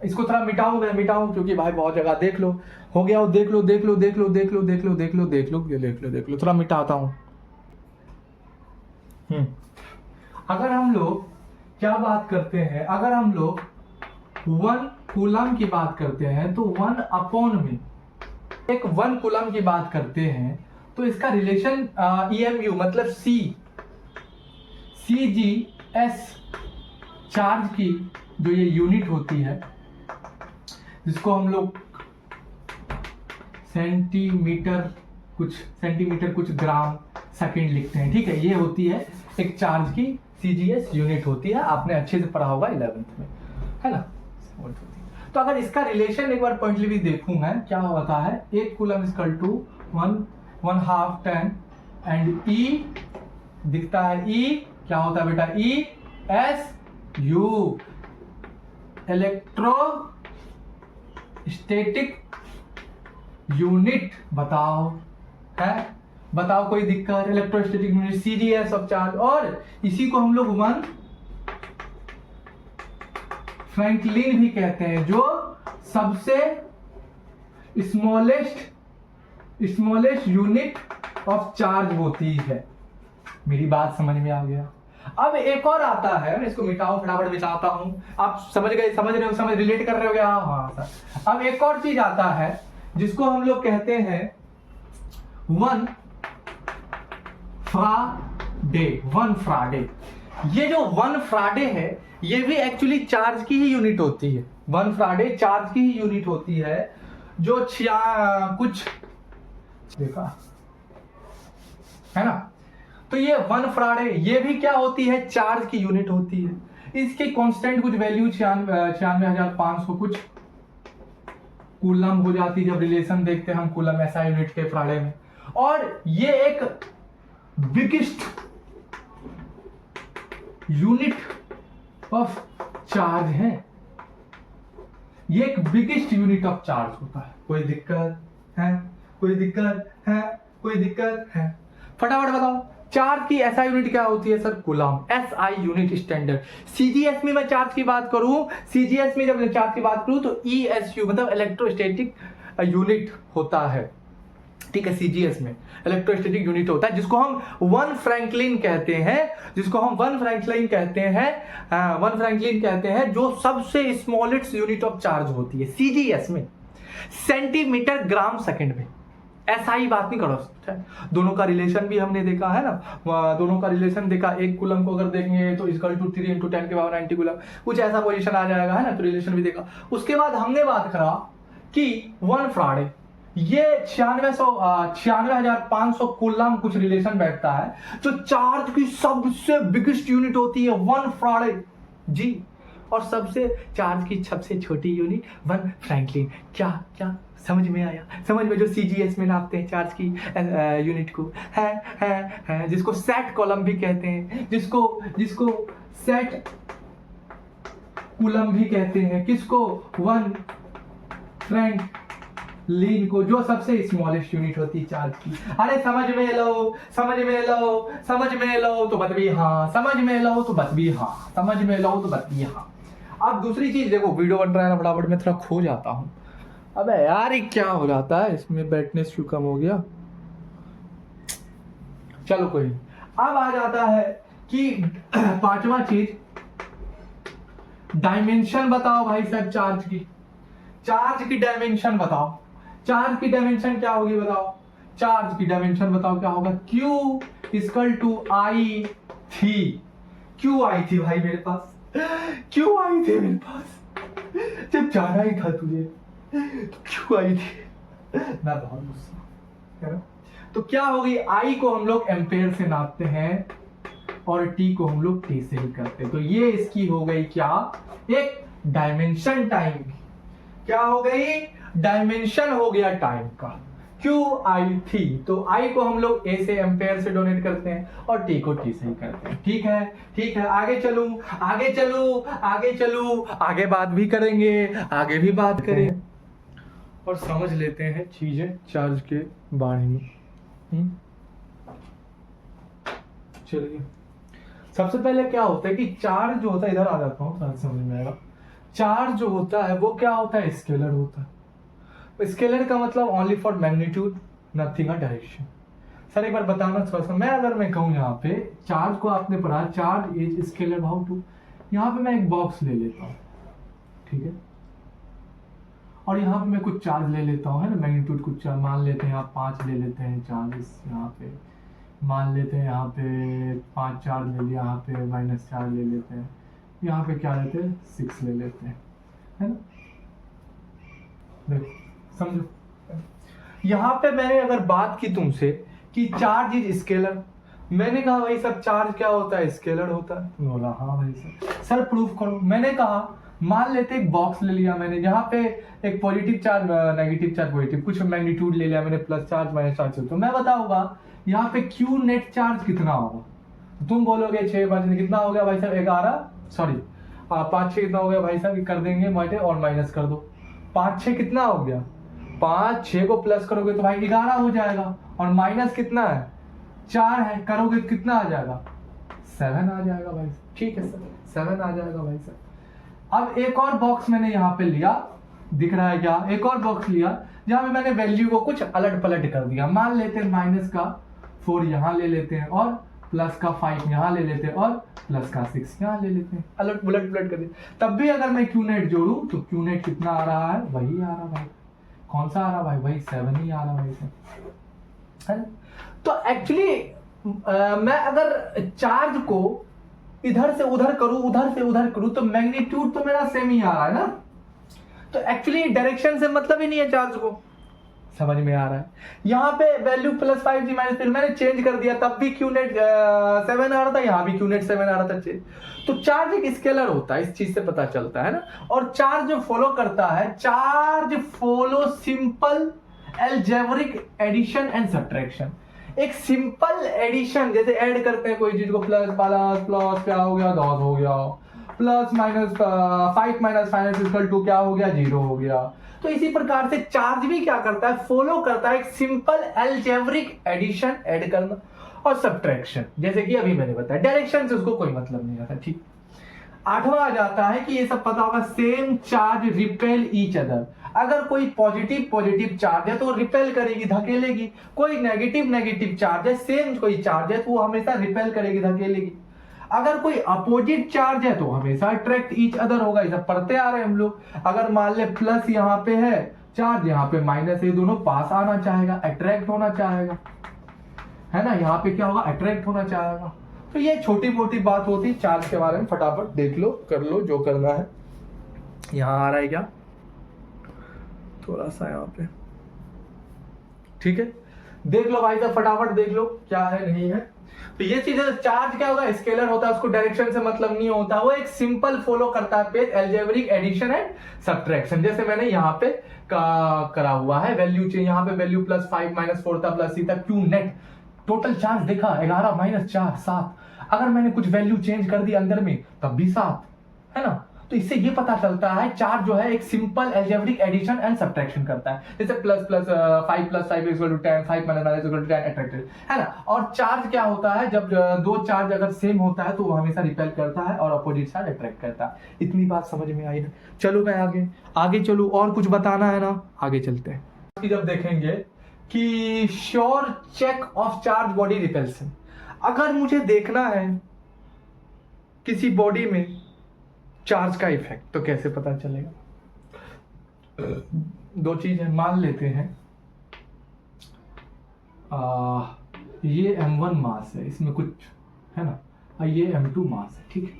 इसको थोड़ा मिटाऊं क्योंकि भाई बहुत जगह देख लो, हो गया, देख लो, थोड़ा मिटाता हूं। अगर हम लोग क्या बात करते हैं, अगर हम लोग 1 कूलम की बात करते हैं तो 1 अपॉन में एक 1 कूलम की बात करते हैं तो इसका रिलेशन EMU मतलब CGS चार्ज की जो ये यूनिट होती है, जिसको हम लोग सेंटीमीटर कुछ ग्राम सेकंड लिखते हैं, ठीक है। ये होती है एक चार्ज की CGS यूनिट होती है, आपने अच्छे से पढ़ा होगा 11th में, है ना। तो अगर इसका रिलेशन एक बार पॉइंटली भी देखूं मैं, क्या होता है, 1 coulomb equal to 1/2 10 and E दिखता है, E क्या होता है बेटा, ESU इलेक्ट्रोस्टैटिक यूनिट। बताओ, है, बताओ कोई दिक्कत, electrostatic unit CGS of charge. और इसी को हम लोग 1 फ्रैंकलिन भी कहते हैं, जो सबसे स्मॉलेस्ट यूनिट ऑफ चार्ज होती है। मेरी बात समझ में आ गया। अब एक और आता है, मैं इसको मिटाओ, फटाफट मिटाता हूं, आप समझ गए, समझ रहे हो, समझ रिलेट कर रहे हो क्या? हाँ सर। अब एक और चीज आता है जिसको हम लोग कहते हैं 1 फ्राडे। ये जो 1 फ्राडे है, ये भी एक्चुअली चार्ज की ही यूनिट होती है। 1 फ्राडे चार्ज की ही यूनिट होती है, जो कुछ देखा है ना। तो ये 1 फ्राडे, ये भी क्या होती है, चार्ज की यूनिट होती है। इसकी कांस्टेंट कुछ वैल्यू 96,500 कुछ कूलम हो जाती है, जब रिलेशन देखते हैं हम कूलम ऐसा यूनिट के फ्राडे में। और ये एक बिगेस्ट यूनिट ऑफ चार्ज है, ये एक बिगेस्ट यूनिट ऑफ चार्ज होता है। कोई दिक्कत है? कोई दिक्कत है? कोई दिक्कत है? फटाफट बताओ, चार्ज की SI यूनिट क्या होती है sir? Coulomb. SI unit standard. CGS में मैं चार्ज की बात करूं, CGS में जब मैं चार्ज की बात करूं तो ESU मतलब इलेक्ट्रोस्टैटिक यूनिट होता है, ठीक है। CGS में इलेक्ट्रोस्टैटिक यूनिट होता है, जिसको हम 1 फ्रैंकलिन कहते हैं, जिसको हम 1 फ्रैंकलिन कहते हैं, 1 फ्रैंकलिन कहते हैं, जो सबसे स्मॉलेस्ट यूनिट ऑफ चार्ज होती है CGS में, सेंटीमीटर ग्राम सेकंड में। SI बात नहीं करो, दोनों का रिलेशन भी हमने देखा है ना, दोनों का रिलेशन देखा। 1 कूलम को अगर देखेंगे तो इक्वल टू 3 × 10 के पावर 90 कूलम, कुछ ऐसा पोजीशन आ जाएगा, है ना। तो रिलेशन भी देखा। उसके बाद हमने बात करा कि 1 फ्राडे, ये 96,500 कूलम कुछ रिलेशन बैठता है, जो चार्ज की सबसे बिगेस्ट यूनिट होती है 1 फ्राडे जी। और सबसे चार्ज की सबसे छोटी यूनिट 1 फ्रैंकलिन। क्या क्या समझ में आया? समझ में, जो CGS में नापते हैं चार्ज की यूनिट को, है जिसको सेट कॉलम भी कहते हैं, जिसको सेट कूलम भी कहते हैं। किसको? 1 फ्रैंकलिन को, जो सबसे स्मॉलेस्ट यूनिट होती है चार्ज की। अरे समझ में लो, समझ में लो, समझ में लो तो बत भी हाँ, समझ में लो तो बत भी हाँ, समझ में लो तो बत भी हाँ। अब दूसरी चीज देखो, वीडियो बन रहा है ना, फटाफट में थोड़ा खो जाता हूं। अबे यार ये क्या हो जाता है, इसमें ब्राइटनेस क्यों कम हो गया? चलो कोई। अब आ जाता है कि 5वां चीज, डायमेंशन बताओ भाई साहब चार्ज की। चार्ज की डायमेंशन बताओ। चार्ज की डायमेंशन क्या होगी बताओ? चार्ज की डायमेंशन बताओ क्या होगा? Q = I थी। क्यों आई थी भाई मेरे पास? क्यों आई थी मेरे पास? जब जाना ही था तुझे तो क्यों आई थी? मैं बहुत गुस्सा है ना। तो क्या होगी, I को हम लोग एम्पेयर से नापते हैं और T को हम लोग T से ही करते हैं। तो ये इसकी हो गई क्या, एक डायमेंशन टाइम की। क्या हो गई? डायमेंशन हो गया टाइम का। QI थी, तो I को हम लोग A से एम्पेयर से डोनेट करते हैं और T को T से ही करते हैं। ठीक है, ठीक है। आगे चलूं, आगे चलूं, आगे चलूं, आगे बात भी करेंगे, आगे भी बात करें और समझ लेते हैं चीजें चार्ज के बारे में। चलिए, सबसे पहले क्या होता है कि चार्ज जो होता है, इधर आ जाता हूँ ताकि समझ में आएगा। चार्ज जो होता है वो क्या होता है? स्केलर होता है। स्केलर का मतलब only for magnitude, nothing a direction. Sir एक बार बताना थोड़ा सा, मैं कहूँ यहाँ पे चार्ज को आपने पढ़ा, charge is scalar how to. यहाँ पे मैं एक बॉक्स ले लेता हूँ, ठीक है, और यहाँ पे मैं कुछ चार्ज ले लेता हूँ, है ना, मैग्नीट्यूड कुछ मान लेते हैं, यहाँ 5 ले लेते हैं चार्ज, यहाँ पे मान लेते हैं, यहाँ पे 5 चार्ज ले लिया, यहाँ पे -4 ले लेते हैं, यहाँ पे क्या लेते हैं 6 ले लेते हैं, है ना। देखो समझो, यहाँ पे मैंने अगर बात की तुमसे कि चार्ज इज स्केलर, मैंने कहा भाई सर चार्ज क्या होता है, स्केलर होता है। बोला हाँ भाई सर प्रूफ करो। मैंने कहा मान लेते एक बॉक्स ले लिया मैंने, जहाँ पे एक positive charge negative charge positive कुछ मैग्नीट्यूड ले लिया मैंने, प्लस चार्ज माइनस चार्ज, तो मैं बताऊंगा यहाँ पे क्यू नेट चार्ज कितना होगा। तुम बोलोगे 6 कितना हो गया भाई साहब, 11 सॉरी 5 6 कितना हो गया भाई साहब, कर देंगे माइटे और माइनस कर दो। 5 6 कितना हो गया, 5 6 को प्लस करोगे तो भाई 11 हो जाएगा, और माइनस कितना है 4 है, करोगे तो कितना आ जाएगा 7 आ जाएगा भाई। ठीक है सर 7 आ जाएगा भाई सर। अब एक और बॉक्स मैंने यहाँ पे लिया, दिख रहा है क्या, एक और बॉक्स लिया जहाँ पे मैंने वैल्यू को कुछ अलट पलट कर दिया। मान लेते हैं माइनस का 4 यहाँ ले लेते हैं, और प्लस का 5 यहाँ ले लेते हैं, और प्लस का 6 यहाँ ले लेते हैं, अलट पलट कर दिया। तब भी अगर मैं क्यू नेट जोड़ू तो क्यू नेट कितना आ रहा है, वही आ रहा भाई। कौन सा आ रहा भाई, वही 7 ही आ रहा भाई है। तो एक्चुअली मैं अगर चार्ज को इधर से उधर करूं, उधर से उधर करूं, तो मैग्नीट्यूड तो मेरा सेम ही आ रहा है ना। तो एक्चुअली डायरेक्शन से मतलब ही नहीं है चार्ज को, समझ में आ रहा है। यहाँ पे वैल्यू प्लस 5 जी माइनस, फिर मैंने चेंज कर दिया, तब भी क्यू नेट 7 आ रहा था, यहाँ भी क्यू नेट 7 आ रहा था। तो चार्ज एक स्केलर होता है, इस चीज से पता चलता है ना। और चार्ज जो फॉलो करता है, charge follow simple algebraic addition and subtraction. एक सिंपल एडिशन, जैसे ऐड करते हैं कोई चीज को, प्लस प्लस प्लस क्या हो गया 10 हो गया, plus minus 5 minus minus equal to क्या हो गया 0 हो गया। तो इसी प्रकार से चार्ज भी क्या करता है, फॉलो करता है एक सिंपल अलजेब्रिक एडिशन, ऐड करना और सब्ट्रैक्शन, जैसे कि अभी मैंने बताया। डायरेक्शन से उसको कोई मतलब नहीं आता। ठीक, 8वां आ जाता है कि ये सब पता होगा, same charge repel each other. अगर कोई पॉजिटिव चार्ज है तो रिपेल करेगी, धकेलेगी। कोई नेगेटिव चार्ज है, सेम कोई चार्ज है तो वो हमेशा रिपेल करेगी, धकेलेगी। अगर कोई अपोजिट चार्ज है तो हमेशा अट्रैक्ट ईच अदर होगा। ये सब पढ़ते आ रहे हैं हम लोग। अगर मान ले प्लस यहाँ पे है चार्ज, यहाँ पे माइनस है, दोनों पास आना चाहेगा, अट्रैक्ट होना चाहेगा, है ना। यहाँ पे क्या होगा, अट्रैक्ट होना चाहेगा। तो ये छोटी मोटी बात होती चार्ज के बारे में, फटाफट देख लो, कर लो जो करना है। यहाँ आ रहा है क्या, थोड़ा सा यहाँ पे, ठीक है, देख लो भाई साहब, फटाफट देख लो क्या है नहीं है। तो ये चीज है, चार्ज क्या होगा, स्केलर होता है, उसको डायरेक्शन से मतलब नहीं होता, वो एक सिंपल फॉलो करता है page algebraic addition and subtraction. जैसे मैंने यहाँ पे करा हुआ है, वैल्यू चेंज, यहाँ पे वैल्यू प्लस 5 माइनस 4 था, प्लस 3 था, क्यू नेट टोटल चार्ज देखा 11 माइनस 4 7। अगर मैंने कुछ वैल्यू चेंज कर दी अंदर में तब भी 7, है ना। तो इससे ये पता चलता है चार्ज जो है एक simple algebraic addition and subtraction करता है। जैसे plus 5 plus 5 equal to 10, 5 minus minus equal to 10, attracted, है ना। और चार्ज क्या होता है, जब दो चार्ज अगर सेम होता है तो वो हमेशा रिपेल करता है और अपोजिट चार्ज अट्रैक्ट करता है। इतनी बात समझ में आई ना। चलो मैं आगे चलूं, और कुछ बताना है ना, आगे चलते हैं। जब देखेंगे कि sure check of charge body repulsion, अगर मुझे देखना है किसी बॉडी में चार्ज का इफेक्ट तो कैसे पता चलेगा। दो चीज है, मान लेते हैं ये M1 मास है, इसमें कुछ है ना, ये M2 मास है, ठीक है।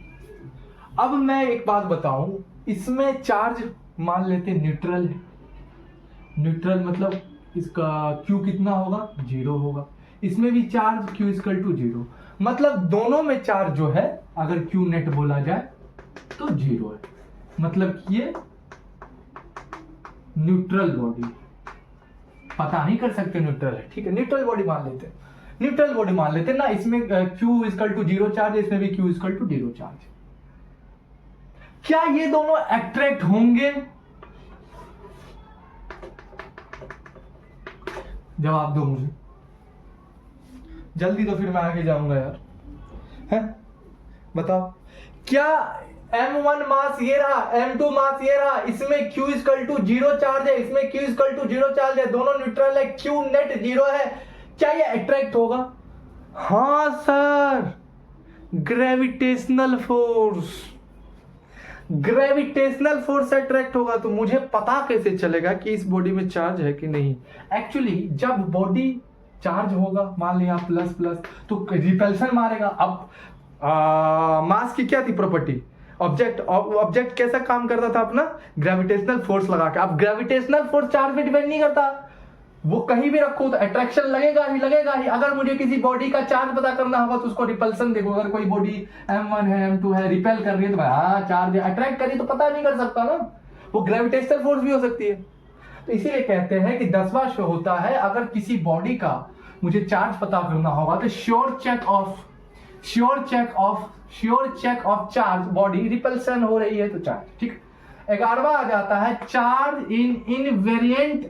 अब मैं एक बात बताऊं, इसमें चार्ज मान लेते हैं न्यूट्रल है। न्यूट्रल मतलब इसका Q कितना होगा, 0 होगा। इसमें भी चार्ज Q इक्वल टू 0, मतलब दोनों में चार्ज जो है अगर Q नेट बोला जाए तो 0 है, मतलब ये न्यूट्रल बॉडी, पता नहीं कर सकते न्यूट्रल है, ठीक है। न्यूट्रल बॉडी मान लेते हैं, न्यूट्रल बॉडी मान लेते हैं ना। इसमें Q इक्वल टू 0 चार्ज है, इसमें भी Q इक्वल टू 0 चार्ज। क्या ये दोनों अट्रैक्ट होंगे, जवाब दो मुझे जल्दी, तो फिर मैं आगे जाऊंगा यार, है बताओ। क्या M1 मास ये रहा, M2 मास ये रहा, इसमें Q इक्वल टू 0 चार्ज है, इसमें Q इक्वल टू 0 चार्ज है, दोनों न्यूट्रल है, Q नेट 0 है, क्या ये अट्रैक्ट होगा। हाँ sir, gravitational force, gravitational force से अट्रैक्ट होगा। तो मुझे पता कैसे चलेगा कि इस बॉडी में चार्ज है कि नहीं। एक्चुअली जब बॉडी चार्ज होगा, मान लिया प्लस प्लस, तो रिपल्सन मारेगा। अब मास की क्या थी प्रॉपर्टी, ऑब्जेक्ट कैसा काम करता था अपना, ग्रेविटेशनल फोर्स लगा के। अब ग्रेविटेशनल फोर्स चार्ज पे डिपेंड नहीं करता, वो कहीं भी रखो तो अट्रैक्शन लगेगा ही लगेगा ही। अगर मुझे किसी बॉडी का चार्ज पता करना होगा तो उसको रिपल्सन देखो, अगर कोई बॉडी m1 है m2 है रिपेल कर रही है तो हाँ चार्ज है, अट्रैक्ट कर रही है तो पता नहीं कर सकता ना, वो ग्रेविटेशनल फोर्स भी हो सकती है। तो इसीलिए कहते हैं कि 10वां शो होता है, अगर किसी बॉडी का मुझे चार्ज पता करना होगा तो sure check of charge, body repulsion हो रही है तो चार्ज। ठीक, 11वां आ जाता है charge in invariant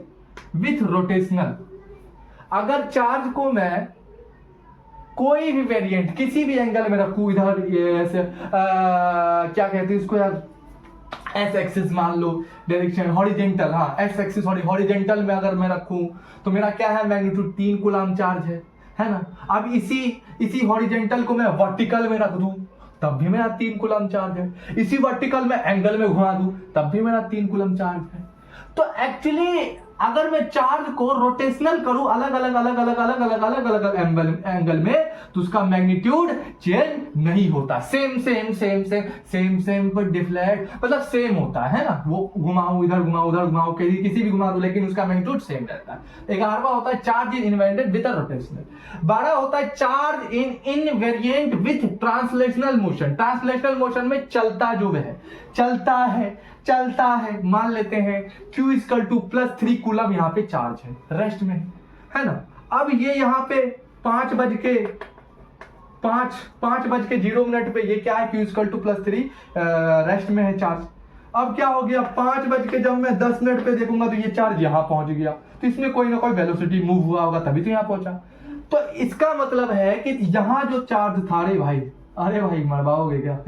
with rotational. अगर चार्ज को मैं कोई भी वेरिएंट किसी भी एंगल में रखूं, इधर ये ऐसे क्या कहते हैं इसको यार, एस एक्सिस मान लो, डायरेक्शन हॉरिजेंटल, हाँ एस एक्सिस हॉरिजेंटल में अगर मैं रखूं तो मेरा क्या है, मैग्नीट्यूड 3 कूलम चार्ज है ना। अब इसी हॉरिजेंटल को मैं वर्टिकल में रख दूं तब भी मेरा 3 कूलम चार्ज है, इसी वर्टिकल में एंगल में घुमा दूं तब भी मेरा 3 कूलम चार्ज है। तो एक्चुअली अगर मैं चार्ज को रोटेशनल करूं अलग अलग एंगल में तो उसका मैग्नीट्यूड चेंज नहीं होता, सेम पर डिफ्लेक्ट, मतलब सेम होता है ना, वो घुमाऊं इधर घुमाऊं उधर घुमाऊं किसी भी घुमा दो लेकिन उसका मैग्नीट्यूड सेम रहता है। 11वां होता है charge in invariant with rotational. 12 होता है charge in invariant with translational motion. Translational motion में चलता जो है चलता है, मान लेते हैं Q = +3 कूलम यहाँ पे चार्ज है, रेस्ट में है ना। अब ये यहाँ पे 5:05 पे ये क्या है, Q = +3 रेस्ट में है चार्ज। अब क्या हो गया, 5 बज के जब मैं 10 मिनट पे देखूंगा तो ये चार्ज यहाँ पहुंच गया, तो इसमें कोई ना कोई वेलोसिटी मूव हुआ होगा तभी तो यहाँ पहुंचा। तो इसका मतलब है कि यहाँ जो चार्ज था, अरे भाई मरवाओगे क्या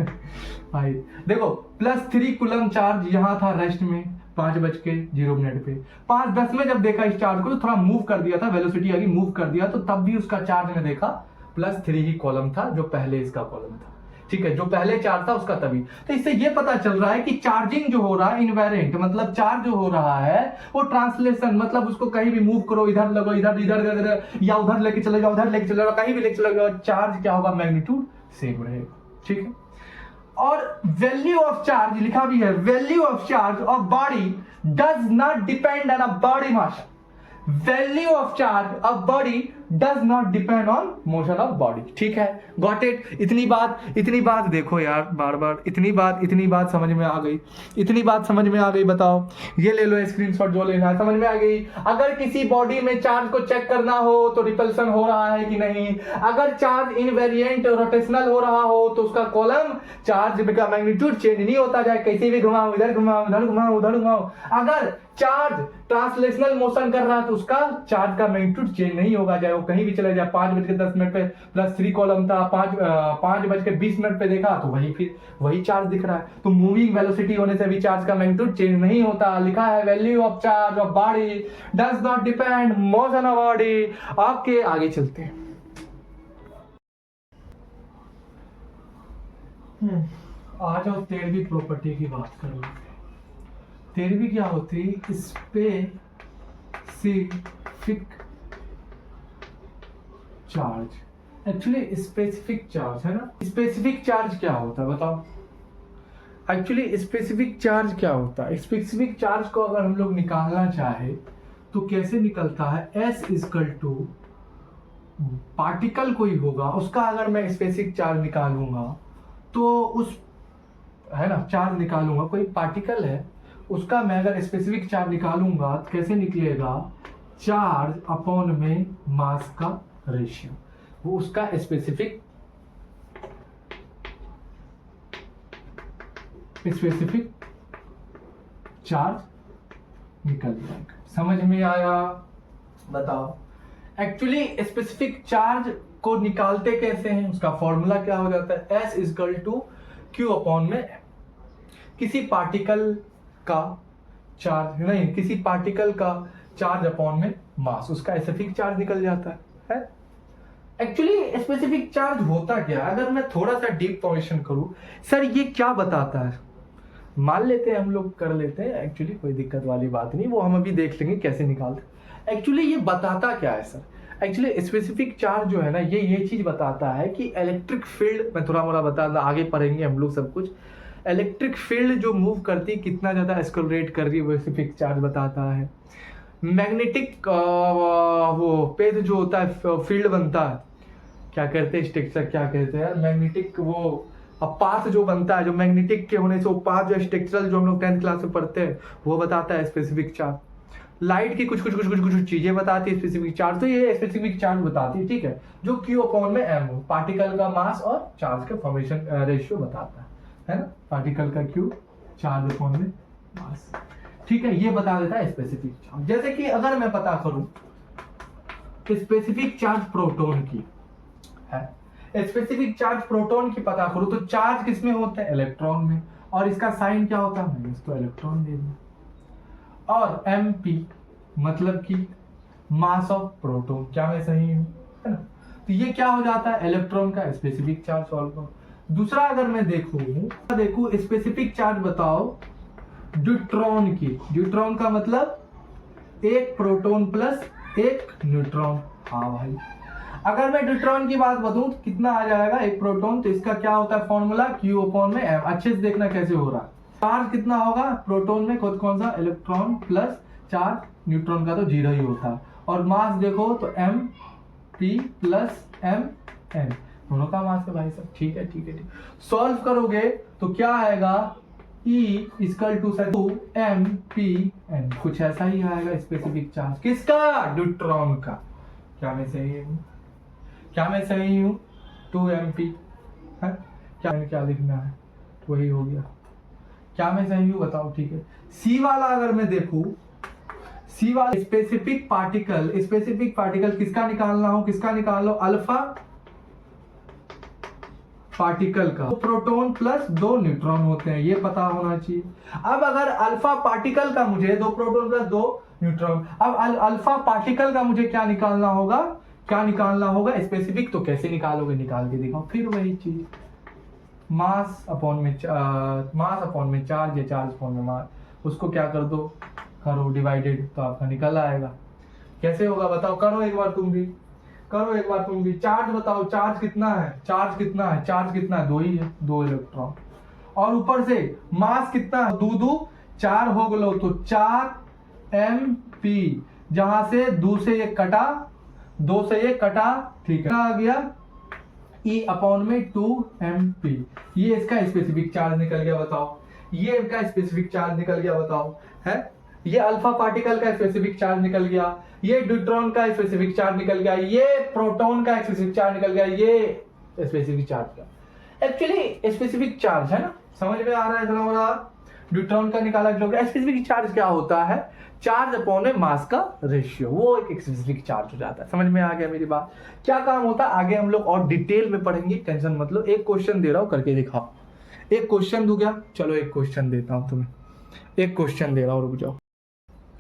भाई, देखो +3 कूलम चार्ज यहाँ था रेस्ट में 5:0 पे, 5:10 में जब देखा इस चार्ज को तो थोड़ा मूव कर दिया था, वेलोसिटी आगे मूव कर दिया, तो तब भी उसका चार्ज में देखा +3 ही कॉलम था जो पहले इसका कॉलम था। ठीक है, जो पहले चार्ज था उसका तभी। तो इससे ये पता चल रहा है कि चार्जिंग जो हो रहा है इनवेरिएंट, मतलब चार्ज जो हो रहा है वो ट्रांसलेशन, मतलब उसको कहीं भी मूव करो, इधर लगो इधर या उधर लेके चले जाओ, उधर लेके चले जाओ, कहीं भी लेके चले जाओ, चार्ज क्या होगा, मैग्नीट्यूड सेम रहेगा। ठीक है, और वैल्यू ऑफ चार्ज लिखा भी है, value of charge of body does not depend on a body mass. Value of charge of body does not depend on motion of body. ठीक है, गॉट इट। इतनी बात देखो यार, बार इतनी बात समझ में आ गई, बताओ, ये ले लो स्क्रीनशॉट जो लेना है, समझ में आ गई। अगर किसी बॉडी में चार्ज को चेक करना हो तो रिपल्सन हो रहा है कि नहीं, अगर चार्ज इनवेरिएंट रोटेशनल हो रहा हो तो उसका कॉलम चार्ज का मैग्नीट्यूड चेंज नहीं होता जाए, कैसे भी घुमाओ, इधर घुमाओ उधर घुमाओ। अगर चार्ज ट्रांसलेशनल मोशन कर रहा है तो उसका चार्ज का मैग्नीट्यूड चेंज नहीं होगा, चाहे वो कहीं भी चले जाए। 5:10 पे +3 कॉलम था, 5:20 पे देखा तो वही चार्ज दिख रहा है। तो मूविंग वेलोसिटी होने से भी चार्ज का मैग्नीट्यूड चेंज नहीं होता। लिखा है value of charge of body does not depend motion of body. आपके आगे चलते हैं। आ जाओ 13वीं प्रॉपर्टी की बात कर लो। 13वीं क्या होती, specific charge. Actually specific charge है ना, स्पेसिफिक चार्ज क्या होता है बताओ। एक्चुअली स्पेसिफिक चार्ज क्या होता है, स्पेसिफिक चार्ज को अगर हम लोग निकालना चाहे तो कैसे निकलता है, S = पार्टिकल कोई होगा उसका अगर मैं स्पेसिफिक चार्ज निकालूंगा तो उस है ना, चार्ज निकालूंगा, कोई पार्टिकल है उसका मैं अगर स्पेसिफिक चार्ज निकालूंगा तो कैसे निकलेगा, चार्ज अपॉन में मास का रेशियो, वो उसका स्पेसिफिक चार्ज निकल जाएगा। समझ में आया, बताओ। एक्चुअली स्पेसिफिक चार्ज को निकालते कैसे हैं, उसका फॉर्मूला क्या हो जाता है, S = Q अपॉन में किसी पार्टिकल का चार्ज अपॉन में मास, उसका स्पेसिफिक चार्ज निकल जाता है। एक्चुअली स्पेसिफिक चार्ज होता क्या, अगर मैं थोड़ा सा डीप क्वेश्चन करूं, सर ये क्या बताता है, मान लेते हैं हम लोग कर लेते हैं, एक्चुअली कोई दिक्कत वाली बात नहीं, वो हम अभी देख लेंगे कैसे निकालते। एक्चुअली ये बताता क्या है सर, एक्चुअली स्पेसिफिक चार्ज जो है ना ये चीज बताता है कि इलेक्ट्रिक फील्ड, मैं थोड़ा मोड़ा बता, आगे पढ़ेंगे हम लोग सब कुछ, इलेक्ट्रिक फील्ड जो मूव करती है कितना ज्यादा एक्सेलरेट कर रही है वो स्पेसिफिक चार्ज बताता है। मैग्नेटिक वो पेज जो होता है फील्ड बनता है, क्या कहते हैं स्ट्रक्चर, क्या कहते हैं यार, मैग्नेटिक वो पाथ जो बनता है, जो मैग्नेटिक के होने से वो पाथ जो स्ट्रक्चरल जो हम लोग 10th क्लास में पढ़ते हैं वो बताता है स्पेसिफिक चार्ज। लाइट की कुछ चीजें बताती है स्पेसिफिक चार्ज, तो ये स्पेसिफिक चार्ज बताती है, ठीक है, जो Q अपॉन में M हो, पार्टिकल का मास और चार्ज का फॉर्मेशन रेशियो बताता है ना, पार्टिकल का Q चार्ज अपॉन में मास, ठीक है, ये बता देता है स्पेसिफिक चार्ज। जैसे कि अगर मैं पता करूं स्पेसिफिक चार्ज प्रोटॉन की है, स्पेसिफिक चार्ज प्रोटॉन की पता करूं तो चार्ज किसमें होता है, इलेक्ट्रॉन में, और इसका साइन क्या होता है, मैंने इसको इलेक्ट्रॉन दे दिया, और mp मतलब कि मास ऑफ प्रोटॉन, क्या मैं सही हूं, है ना, तो ये क्या हो जाता है, इलेक्ट्रॉन का स्पेसिफिक चार्ज सॉल्व करो। दूसरा अगर मैं देखूं स्पेसिफिक चार्ज बताओ ड्यूट्रॉन की, ड्यूट्रॉन का मतलब एक प्रोटॉन प्लस एक न्यूट्रॉन, हाँ भाई, अगर मैं ड्यूट्रॉन की बात बताऊं तो कितना आ जाएगा, एक प्रोटॉन, तो इसका क्या होता है फॉर्मूला, Q अपॉन में M, अच्छे से देखना कैसे हो रहा है, चार्ज कितना होगा प्रोटॉन में, कौन सा, इलेक्ट्रॉन प्लस चार्ज, न्यूट्रॉन का तो 0 ही होता है, और मास देखो तो mp प्लस mn, दोनों का मास है भाई साहब, ठीक है ठीक है ठीक, सॉल्व करोगे तो क्या आएगा, E equal to mp n, कुछ ऐसा ही आएगा स्पेसिफिक चार्ज किसका, ड्यूट्रॉन का, क्या मैं सही हूँ, क्या मैं सही हूँ, 2mp है, क्या लिखना है, वही हो गया, क्या मैं सही हूँ बताओ, ठीक है। सी वाला अगर मैं देखूं, सी वाला स्पेसिफिक पार्टिकल किसका निकालना हो, किसका निकाल लो, अल्फा पार्टिकल का, दो प्रोटॉन प्लस 2 न्यूट्रॉन होते हैं, ये पता होना चाहिए। अब अगर अल्फा पार्टिकल का मुझे 2 प्रोटॉन प्लस 2 न्यूट्रॉन, अब अल्फा पार्टिकल का मुझे क्या निकालना होगा, स्पेसिफिक, तो कैसे निकालोगे, निकाल के दिखाओ, फिर वही चीज, मास अपॉन में चार्ज या चार्ज अपॉन में मास, उसको क्या कर दो, करो डिवाइडेड, तो आपका निकल आएगा, कैसे होगा बताओ, करो एक बार तुम भी, चार्ज बताओ, चार्ज कितना है, 2 ही है, 2 इलेक्ट्रॉन, और ऊपर से मास कितना है, 2 4 हो गलो, तो 4 mp, जहां से 2 से ये कटा, ठीक है, आ गया E अपॉन में 2mp, ये इसका स्पेसिफिक चार्ज निकल गया, बताओ, ये इसका स्पेसिफिक चार्ज निकल गया, बताओ, है, ये अल्फा पार्टिकल का स्पेसिफिक चार्ज निकल गया, ये ड्यूट्रॉन का स्पेसिफिक चार्ज निकल गया, ये प्रोटॉन का स्पेसिफिक चार्ज निकल गया, ये स्पेसिफिक चार्ज का, एक्चुअली स्पेसिफिक चार्ज है ना, समझ में आ रहा है थोड़ा, ड्यूट्रॉन का निकाला, स्पेसिफिक चार्ज क्या होता है, चार्ज अपॉन में मास का रेशियो, वो एक स्पेसिफिक चार्ज हो जाता है, समझ में आ गया मेरी बात, क्या काम होता है आगे हम लोग और डिटेल में पढ़ेंगे, टेंशन मत लो, एक क्वेश्चन दे रहा हूं करके दिखाओ, एक क्वेश्चन दूं क्या, चलो एक क्वेश्चन देता हूं तुम्हें, एक क्वेश्चन दे रहा हूं, रुक जाओ,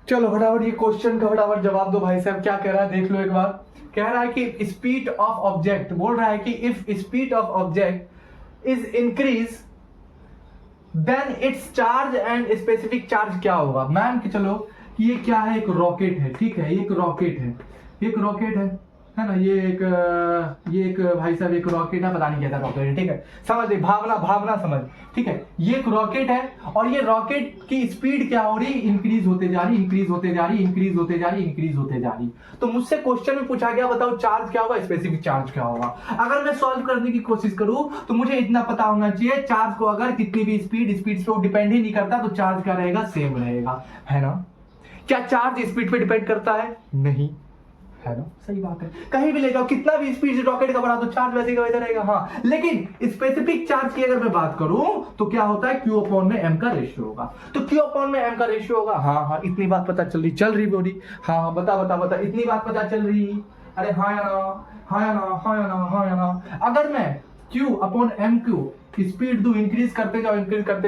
चलो फटाफट ये क्वेश्चन का फटाफट जवाब दो भाई साहब, क्या कह रहा है देख लो एक बार, कह रहा है कि स्पीड ऑफ ऑब्जेक्ट, बोल रहा है कि if speed of object is increase then its charge and specific charge क्या होगा, मान के चलो कि ये क्या है, एक रॉकेट है, ठीक है, एक रॉकेट है ना, ये एक भाई साहब एक रॉकेट है, पता नहीं क्या रॉकेट है, ठीक है, समझ ले, भावना समझ, ठीक है, ये एक रॉकेट है, और ये रॉकेट की स्पीड क्या हो रही, इंक्रीज होते जा रही, तो मुझसे क्वेश्चन में पूछा गया बताओ चार्ज क्या होगा, स्पेसिफिक चार्ज क्या होगा, अगर मैं सॉल्व करने की कोशिश करूं तो मुझे इतना पता होना चाहिए, चार्ज को अगर कितनी भी स्पीड पे डिपेंड ही नहीं करता, तो चार्ज क्या रहेगा, सेम रहेगा, है ना, क्या चार्ज स्पीड पे डिपेंड करता है, नहीं, है ना, सही बात है, कहीं भी ले जाओ, कितना भी स्पीड से रॉकेट का बढ़ा तो चार्ज वैसे का वैसे रहेगा, हाँ, लेकिन स्पेसिफिक चार्ज की अगर मैं बात करूं तो क्या होता है, Q अपॉन में M का रेशियो होगा, तो Q अपॉन में M का रेशियो होगा, हाँ, इतनी बात पता चल रही बोली, हाँ, बता, इतनी बात पता चल रही, अरे हाँ या ना, अगर मैं Q अपॉन MQ स्पीड दो, इंक्रीज करते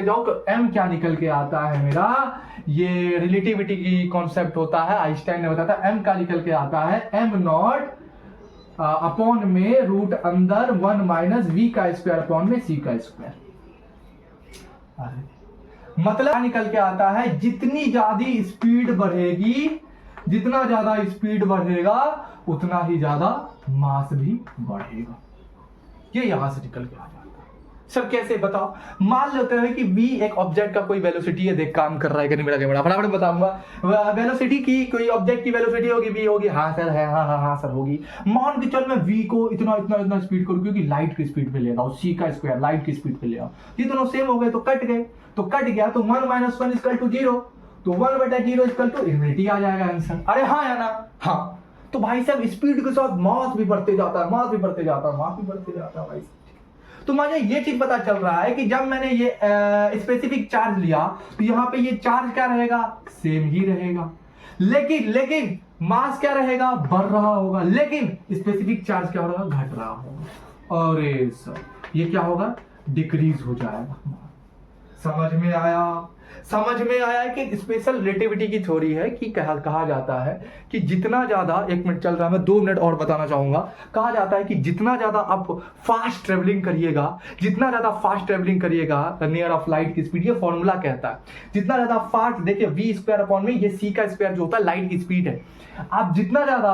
जाओ, तो M क्या निकल के आता है मेरा, ये रिलेटिविटी की कॉन्सेप्ट होता है, आइंस्टाइन ने बताया था, M का निकल के आता है m0 अपॉन में रूट अंदर 1 माइनस v का स्क्वायर अपॉन में c का स्क्वायर, मतलब निकल के आता है, जितनी ज्यादा स्पीड बढ़ेगा उतना ही ज्यादा मास भी बढ़ेगा, ये यहां से निकल के आ जाता है, सर कैसे बताओ? मान लेते हैं कि v एक ऑब्जेक्ट का कोई वेलोसिटी है, देख काम कर रहा है कि नहीं मेरा कैमरा, फटाफट बताऊंगा। वेलोसिटी की कोई ऑब्जेक्ट की वेलोसिटी होगी v होगी, हाँ सर है, हाँ सर होगी। मान के चल मैं v को इतना इतना इतना स्पीड करूँ, क्योंकि लाइट की स्पीड पे ले रहा हूँ, c का स्क्वायर लाइट की स्पीड पे ले रहा हूँ, ये दोनों सेम हो गए तो कट गए, तो कट गया तो 1 - 1 = 0, तो 1/0 = इन्फिनिटी आ जाएगा आंसर। अरे हाँ या ना? हाँ। तो भाई साहब स्पीड के साथ मास भी बढ़ते जाता है, मास भी बढ़ते जाता है, मास भी बढ़ते जाता है भाई साहब। तो मुझे ये चीज पता चल रहा है कि जब मैंने ये स्पेसिफिक चार्ज लिया तो यहाँ पे ये चार्ज क्या रहेगा? सेम ही रहेगा, लेकिन मास क्या रहेगा? बढ़ रहा होगा, लेकिन स्पेसिफिक चार्ज क्या होगा? घट रहा होगा। अरे सर ये क्या होगा? डिक्रीज हो जाएगा। समझ में आया कि स्पेशल रिलेटिविटी की थ्योरी है कि कहा जाता है कि जितना ज्यादा, 1 मिनट चल रहा है, मैं 2 मिनट और बताना चाहूंगा। कहा जाता है कि जितना ज्यादा आप फास्ट ट्रेवलिंग करिएगा नियर ऑफ लाइट की स्पीड, ये फॉर्मूला कहता है, जितना ज्यादा फास्ट, देखिए v² में ये c का स्क्वायर जो होता है लाइट की स्पीड है, आप जितना ज्यादा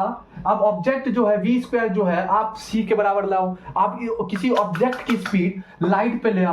आप ऑब्जेक्ट जो है v² जो है आप c के बराबर लाओ, आप किसी ऑब्जेक्ट की स्पीड लाइट पे ले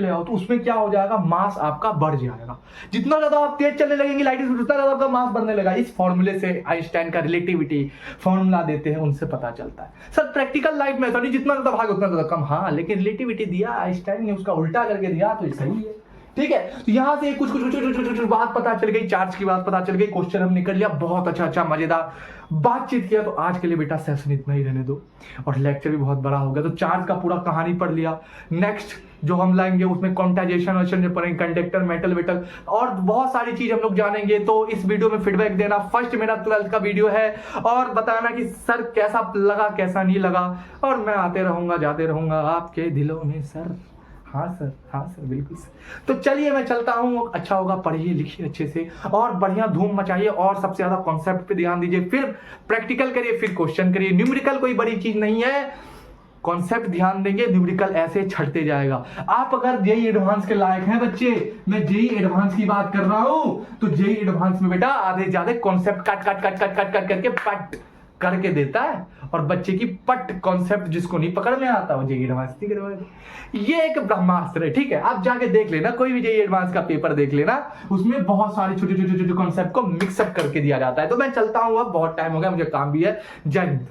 आओ तो उसमें क्या हो जाएगा? मास आपका बढ़ जाएगा। जितना ज्यादा आप तेज चलने लगेंगे लाइट की स्पीड, उतना ज्यादा आपका मास बढ़ने लगेगा। इस फॉर्मूले से आइंस्टाइन का रिलेटिविटी फॉर्मूला देते हैं, उनसे पता चलता है। सर प्रैक्टिकल लाइफ में सर जितना ज्यादा भागे उतना ज्यादा कम, हाँ, लेकिन रिलेटिविटी दिया आइंस्टाइन ने, उसका उल्टा करके दिया तो सही है। ठीक है, तो यहां से कुछ बात पता चल गई, चार्ज की बात पता चल गई, क्वेश्चन हम निकल लिया, बहुत अच्छा मजेदार बातचीत किया। तो आज के लिए बेटा सेशन इतना ही रहने दो, और लेक्चर भी बहुत बड़ा हो गया, तो चार्ज का पूरा कहानी पढ़ लिया। नेक्स्ट जो हम लाएंगे उसमें क्वांटाइजेशन पढ़ेंगे, कंडक्टर, मेटल वेटल, और बहुत सारी चीज हम लोग जानेंगे। तो इस वीडियो में फीडबैक देना, फर्स्ट मेरा 12th का वीडियो है, और बताना कि सर कैसा लगा कैसा नहीं लगा, और मैं आते रहूंगा जाते रहूंगा आपके दिलों में सर। हाँ सर बिल्कुल सर। तो चलिए मैं चलता हूँ, अच्छा होगा पढ़िए लिखिए अच्छे से, और बढ़िया धूम मचाइए, और सबसे ज्यादा कॉन्सेप्ट पे ध्यान दीजिए, फिर प्रैक्टिकल करिए, फिर क्वेश्चन करिए। न्यूमेरिकल कोई बड़ी चीज नहीं है, कॉन्सेप्ट ध्यान देंगे, न्यूमेरिकल ऐसे छटते जाएगा। आप अगर जेईई एडवांस के लायक हैं बच्चे, मैं जेईई एडवांस की बात कर रहा हूं, तो जेईई एडवांस में बेटा आधे ज्यादा कॉन्सेप्ट कट करके पट करके देता है, और बच्चे की पट कॉन्सेप्ट जिसको नहीं पकड़ में आता वो जेईई एडवांस नहीं करवाएगा। ये एक ब्रह्मास्त्र है, ठीक है, आप जाके देख लेना, कोई भी जेईई एडवांस का पेपर देख लेना, उसमें बहुत सारे छोटे कॉन्सेप्ट को मिक्सअप करके दिया जाता है। तो मैं चलता हूँ, अब बहुत टाइम हो गया, मुझे काम भी है। जय हिंद।